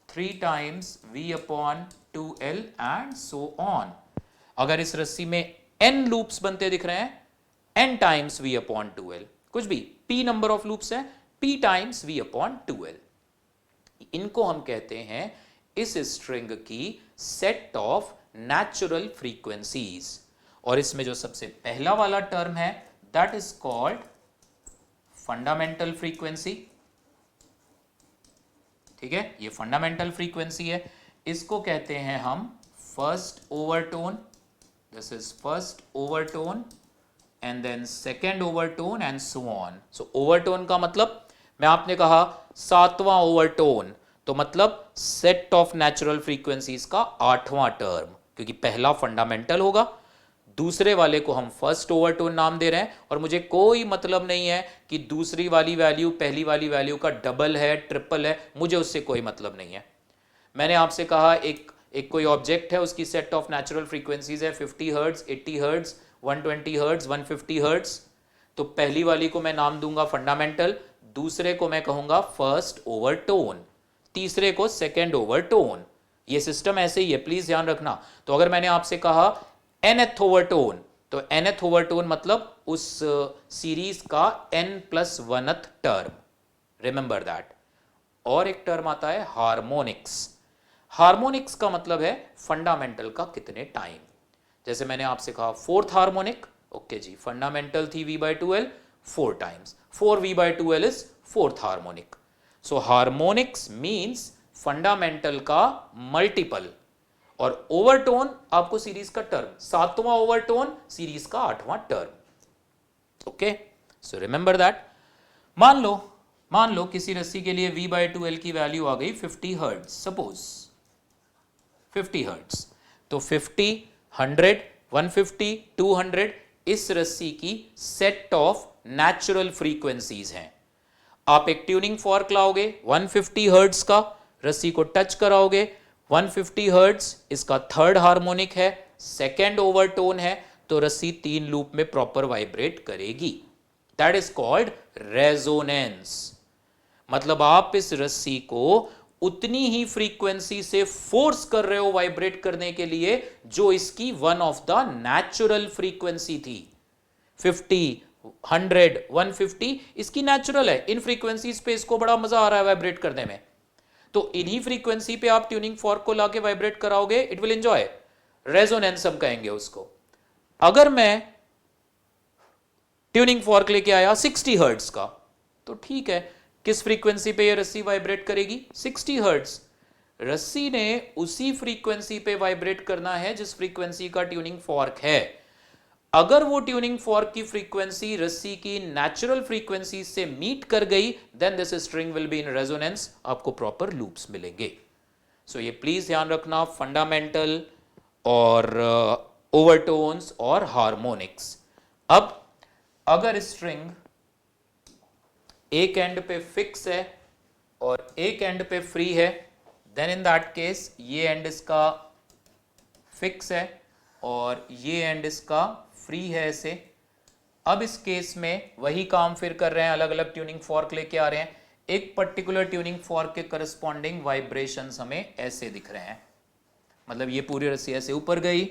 3 times v upon 2l and so on. अगर इस रस्सी में n लूप्स बनते दिख रहे हैं n times v upon 2l, कुछ भी p नंबर ऑफ लूप्स है p times v upon 2l, इनको हम कहते हैं इस स्ट्रिंग की सेट ऑफ नेचुरल फ्रीक्वेंसीज। और इसमें जो सबसे पहला वाला टर्म है that is called fundamental frequency. ठीक है, ये फंडामेंटल फ्रीक्वेंसी है, इसको कहते हैं हम first overtone, this is first overtone and then second overtone and so on. So overtone का मतलब, मैं आपने कहा 7वां ओवरटोन, तो मतलब सेट ऑफ नेचुरल फ्रीक्वेंसीज का 8वां टर्म, क्योंकि पहला फंडामेंटल होगा, दूसरे वाले को हम फर्स्ट ओवरटोन नाम दे रहे हैं, और मुझे कोई मतलब नहीं है कि दूसरी वाली वैल्यू पहली वाली वैल्यू का डबल है, ट्रिपल है, मुझे उससे कोई मतलब नहीं है। मैंने आपसे कहा एक कोई ऑब्जेक्ट है, उसकी सेट ऑफ नेचुरल फ्रीक्वेंसीज है 50 हर्ट्ज, 80 हर्ट्ज, 120 हर्ट्ज, 150 हर्ट्ज, तो पहली वाली को मैं नाम दूंगा फंडामेंटल, दूसरे को मैं कहूंगा फर्स्ट ओवरटोन, तीसरे को सेकेंड ओवरटोन। ये सिस्टम ऐसे ही है, प्लीज ध्यान रखना। तो अगर मैंने आपसे कहा nth ओवरटोन, तो nth ओवरटोन मतलब उस सीरीज का n+1th टर्म, रिमेंबर दैट। और एक टर्म आता है हार्मोनिक्स। हार्मोनिक्स का मतलब है फंडामेंटल का कितने टाइम। जैसे मैंने आपसे कहा फोर्थ हार्मोनिक, ओके जी, फंडामेंटल थी v/2l 4 times, 4v/2l is fourth harmonic. So harmonics means fundamental का मल्टीपल, और ओवरटोन आपको सीरीज का टर्म, 7वां ओवरटोन सीरीज का 8वां term. Okay, so remember that. मान लो किसी रस्सी के लिए v/2l की वैल्यू आ गई 50 हर्ट्ज, सपोज 50 हर्ट्ज, तो 50, 100, 150, 200 इस रस्सी की सेट ऑफ नेचुरल फ्रीक्वेंसीज हैं। आप एक ट्यूनिंग फॉर्क लाओगे 150 हर्ट्ज का, रस्सी को टच कराओगे, 150 हर्ट्ज इसका थर्ड हार्मोनिक है, सेकेंड ओवरटोन है, तो रस्सी 3 लूप में प्रॉपर वाइब्रेट करेगी, दैट इज कॉल्ड रेजोनेंस। मतलब आप इस रस्सी को उतनी ही फ्रीक्वेंसी से फोर्स कर रहे हो वाइब्रेट करने के लिए जो इसकी one of the natural frequency थी। 50, 100, 150 इसकी नेचुरल है, इन फ्रीक्वेंसीज पे इसको बड़ा मजा आ रहा है वाइब्रेट करने में, तो इन्हीं फ्रीक्वेंसी पे आप ट्यूनिंग फॉर्क को लाके वाइब्रेट कराओगे, इट विल एंजॉय, रेजोनेंस हम कहेंगे उसको। अगर मैं ट्यूनिंग फॉर्क लेके आया 60 हर्ट्ज का, तो ठीक है, किस फ्रीक्वेंसी पे ये रस्सी वाइब्रेट करेगी? 60 हर्ट्ज। रस्सी ने उसी फ्रीक्वेंसी पे वाइब्रेट करना है जिस फ्रीक्वेंसी का ट्यूनिंग फॉर्क है। अगर वो ट्यूनिंग फॉर्क की फ्रीक्वेंसी रस्सी की नेचुरल फ्रीक्वेंसी से मीट कर गई, then this string will be in resonance, आपको प्रॉपर लूप्स मिलेंगे। सो ये प्लीज ध्यान रखना, फंडामेंटल और ओवरटोन्स और हार्मोनिक्स। अब अगर स्ट्रिंग एक एंड पे फिक्स है और एक एंड पे फ्री है, देन इन दैट केस ये एंड इसका फिक्स है और ये एंड इसका फ्री है ऐसे। अब इस केस में वही काम फिर कर रहे हैं, अलग अलग ट्यूनिंग फॉर्क लेके आ रहे हैं, एक पर्टिकुलर ट्यूनिंग फॉर्क के करस्पॉन्डिंग वाइब्रेशंस हमें ऐसे दिख रहे हैं। मतलब ये पूरी रस्सी ऐसे ऊपर गई,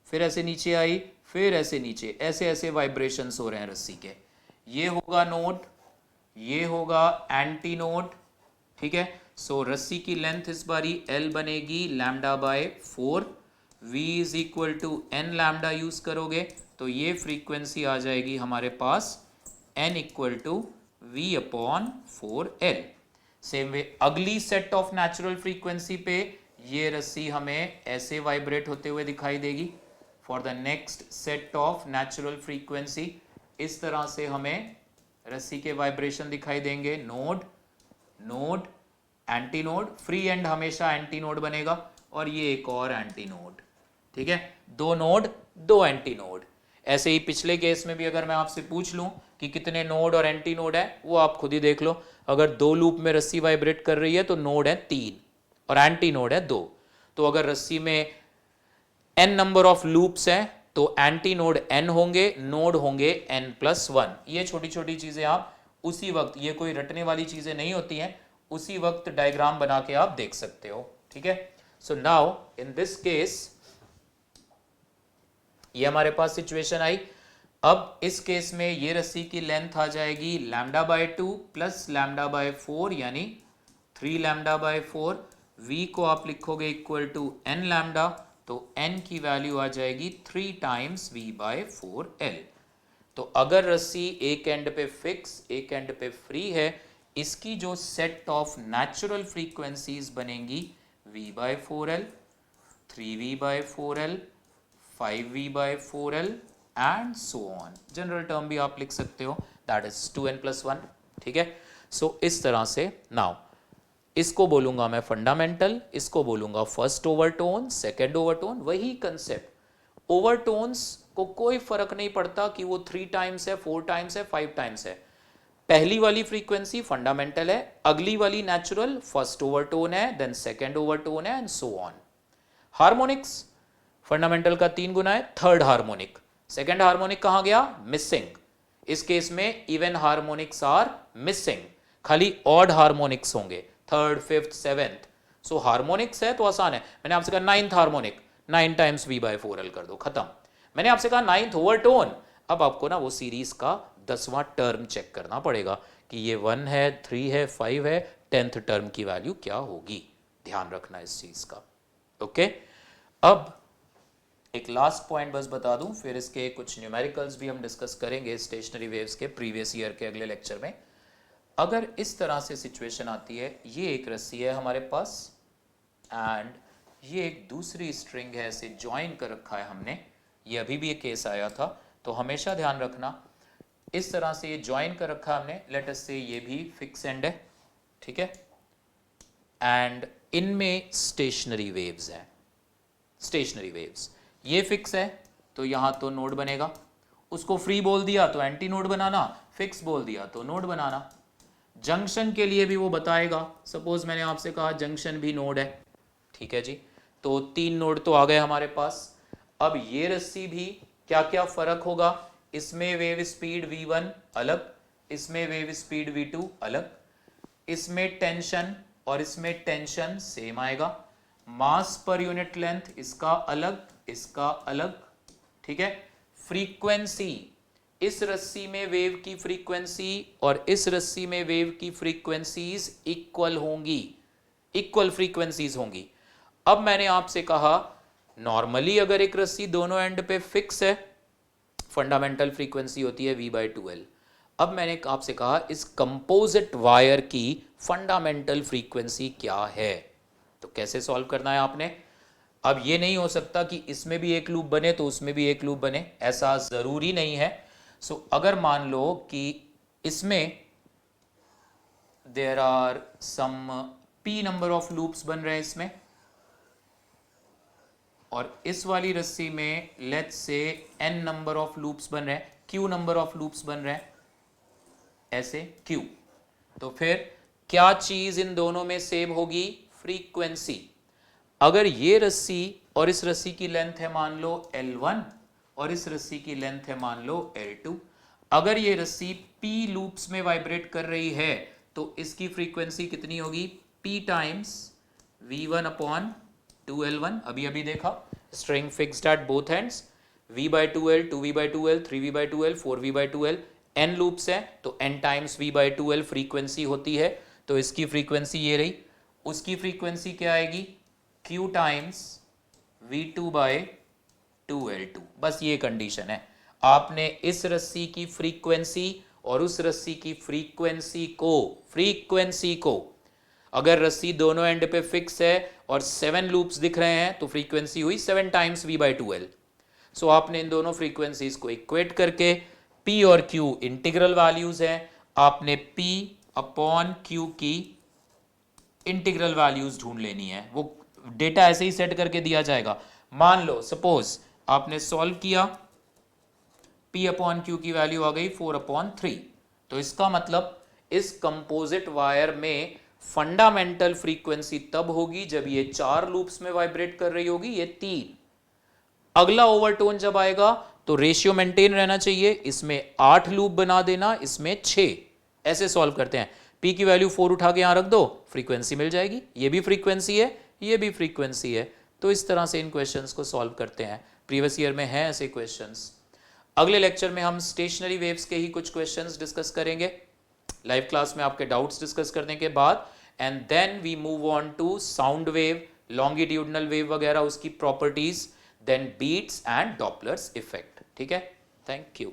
फिर ऐसे नीचे आई, फिर ऐसे नीचे, ऐसे ऐसे वाइब्रेशंस हो रहे हैं रस्सी के। ये होगा नोड, ये होगा एंटी नोड, ठीक है। सो रस्सी की लेंथ इस बारी L बनेगी λ/4, V is equal to n lambda use करोगे तो ये फ्रीक्वेंसी आ जाएगी हमारे पास n equal to V/4L। Same way अगली सेट ऑफ नेचुरल फ्रीक्वेंसी पे ये रस्सी हमें ऐसे वाइब्रेट होते हुए दिखाई देगी for the next set of natural frequency. इस तरह से हमें रस्सी के वाइब्रेशन दिखाई देंगे, node, node, anti node, free and हमेशा एंटी नोड बनेगा, और ये एक और एंटी नोड। ठीक है, दो नोड, दो एंटी नोड। ऐसे ही पिछले केस में भी अगर मैं आपसे पूछ लूं कि कितने नोड और एंटी नोड है, वो आप खुद ही देख लो। अगर दो लूप में रस्सी वाइब्रेट कर रही है तो नोड है 3 और एंटी नोड है 2। तो अगर रस्सी में n नंबर ऑफ लूप्स हैं तो एंटी नोड n होंगे, नोड होंगे n+1। ये छोटी छोटी चीजें आप उसी वक्त, ये कोई रटने वाली चीजें नहीं होती हैं, उसी वक्त डायग्राम बना के आप देख सकते हो। ठीक है, so now in this case ये हमारे पास सिचुएशन आई। अब इस केस में ये रस्सी की लेंथ आ जाएगी λ/2 प्लस λ/4 यानी 3 λ/4। v को आप लिखोगे इक्वल टू n लैम्डा, तो n की वैल्यू आ जाएगी 3 टाइम्स v/4l। तो अगर रस्सी एक एंड पे फिक्स, एक एंड पे फ्री है, इसकी जो सेट ऑफ नेचुरल फ्रीक्वेंसीज बनेंगी v/4l, 3v/4l, 5v/4l and so on. General term भी आप लिख सकते हो, दैट इज 2n+1। ठीक है, सो इस तरह से नाउ इसको बोलूंगा मैं फंडामेंटल, इसको बोलूंगा फर्स्ट ओवरटोन, सेकेंड ओवरटोन। वही कंसेप्ट, ओवरटोन्स को कोई फर्क नहीं पड़ता कि वो 3 टाइम्स है, 4 टाइम्स है, 5 टाइम्स है। पहली वाली फ्रीक्वेंसी फंडामेंटल है, अगली वाली नेचुरल, फर्स्ट ओवरटोन है, देन सेकेंड ओवरटोन है and so on. Harmonics fundamental का 3 गुना है, थर्ड हार्मोनिक। सेकेंड हार्मोनिक कहां गया? मिसिंग। इस केस में इवन हार्मोनिक्स आर मिसिंग, खाली ऑड हार्मोनिक्स होंगे, थर्ड, फिफ्थ, सेवेंथ। सो हार्मोनिक्स है तो आसान है। मैंने आपसे कहा 9th हार्मोनिक, 9 टाइम्स v/4l कर दो, खत्म। मैंने आपसे कहा 9th ओवरटोन, अब आपको ना वो सीरीज का 10वां टर्म चेक करना पड़ेगा कि ये 1 है, 3 है, 5 है, 10th टर्म की वैल्यू क्या होगी। ध्यान रखना इस चीज का। ओके, अब एक लास्ट पॉइंट बस बता दूं, फिर इसके कुछ न्यूमेरिकल्स भी हम डिस्कस करेंगे स्टेशनरी वेव्स के प्रीवियस ईयर के अगले लेक्चर में। अगर इस तरह से सिचुएशन आती है, ये एक रस्सी है हमारे पास एंड ये एक दूसरी स्ट्रिंग है, इसे ज्वाइन कर रखा है हमने। ये अभी भी एक केस आया था, तो हमेशा ध्यान रखना इस तरह से ये ज्वाइन कर रखा है हमने। लेट अस से ये भी फिक्स एंड है, ठीक है, एंड इनमें स्टेशनरी वेव्स हैं। स्टेशनरी वेव्स, ये फिक्स है तो यहां तो नोड बनेगा, उसको फ्री बोल दिया तो एंटी नोड बनाना, फिक्स बोल दिया तो नोड बनाना। जंक्शन के लिए भी वो बताएगा। सपोज मैंने आपसे कहा जंक्शन भी नोड है, ठीक है जी, तो 3 नोड तो आ गए हमारे पास। अब ये रस्सी भी क्या क्या फर्क होगा, इसमें वेव स्पीड v1 अलग, इसमें वेव स्पीड v2 अलग, इसमें टेंशन और इसमें टेंशन सेम आएगा, मास पर यूनिट लेंथ इसका अलग, इसका अलग, ठीक है। फ्रीक्वेंसी, इस रस्सी में वेव की फ्रीक्वेंसी और इस रस्सी में वेव की फ्रीक्वेंसीज इक्वल होंगी, इक्वल फ्रीक्वेंसीज होंगी। अब मैंने आपसे कहा नॉर्मली अगर एक रस्सी दोनों एंड पे फिक्स है, फंडामेंटल फ्रीक्वेंसी होती है v/2l। अब मैंने आपसे कहा इस कंपोजिट वायर की फंडामेंटल फ्रीक्वेंसी क्या है, तो कैसे सॉल्व करना है आपने। अब ये नहीं हो सकता कि इसमें भी एक लूप बने तो उसमें भी एक लूप बने, ऐसा जरूरी नहीं है। सो अगर मान लो कि इसमें there are some p number of loops बन रहे हैं इसमें, और इस वाली रस्सी में let's say n number of loops बन रहे हैं, q नंबर ऑफ लूप्स बन रहे हैं, ऐसे q। तो फिर क्या चीज इन दोनों में सेम होगी? फ्रीक्वेंसी। अगर ये रस्सी और इस रस्सी की लेंथ है मान लो L1 और इस रस्सी की लेंथ है मान लो L2, अगर ये रस्सी p लूप्स में वाइब्रेट कर रही है तो इसकी फ्रीक्वेंसी कितनी होगी? p times v1/2l1। अभी अभी देखा, string fixed at both ends, v/2l, 2v/2l, 3v/2l, 4v/2l, n loops है तो n टाइम्स v/2l फ्रीक्वेंसी होती है, तो इसकी फ्रीक्वेंसी ये रही। उसकी फ्रीक्वेंसी क्या आएगी? q times v2/2l2। बस ये कंडीशन है। आपने इस रस्सी की फ्रीक्वेंसी और उस रस्सी की फ्रीक्वेंसी को अगर रस्सी दोनों एंड पे फिक्स है और 7 लूप्स दिख रहे हैं तो फ्रीक्वेंसी हुई 7 टाइम्स v/2l। सो आपने इन दोनों फ्रीक्वेंसीज को इक्वेट करके P और Q इंटीग्रल वैल्यूज हैं, आपने P अपॉन Q की इंटीग्रल वैल्यूज ढूंढ लेनी है। वो डेटा ऐसे ही सेट करके दिया जाएगा। मान लो सपोज आपने सॉल्व किया, P अपॉन Q की वैल्यू आ गई 4/3, तो इसका मतलब इस कंपोजिट वायर में फंडामेंटल फ्रीक्वेंसी तब होगी जब ये 4 लूप्स में वाइब्रेट कर रही होगी, ये 3। अगला ओवरटोन जब आएगा तो रेशियो मेंटेन रहना चाहिए, इसमें 8 लूप बना देना, इसमें 6। ऐसे सॉल्व करते हैं। P की वैल्यू 4 उठा के यहां रख दो, फ्रीक्वेंसी मिल जाएगी। ये भी फ्रीक्वेंसी है, ये भी फ्रीक्वेंसी है। तो इस तरह से इन क्वेश्चंस को सॉल्व करते हैं। प्रीवियस ईयर में हैं ऐसे क्वेश्चंस। अगले लेक्चर में हम स्टेशनरी वेव्स के ही कुछ क्वेश्चंस डिस्कस करेंगे, लाइव क्लास में आपके डाउट्स डिस्कस करने के बाद। And then we move on to sound wave, longitudinal wave वगैरह, उसकी properties, then beats and Doppler's effect. ठीक है, थैंक यू।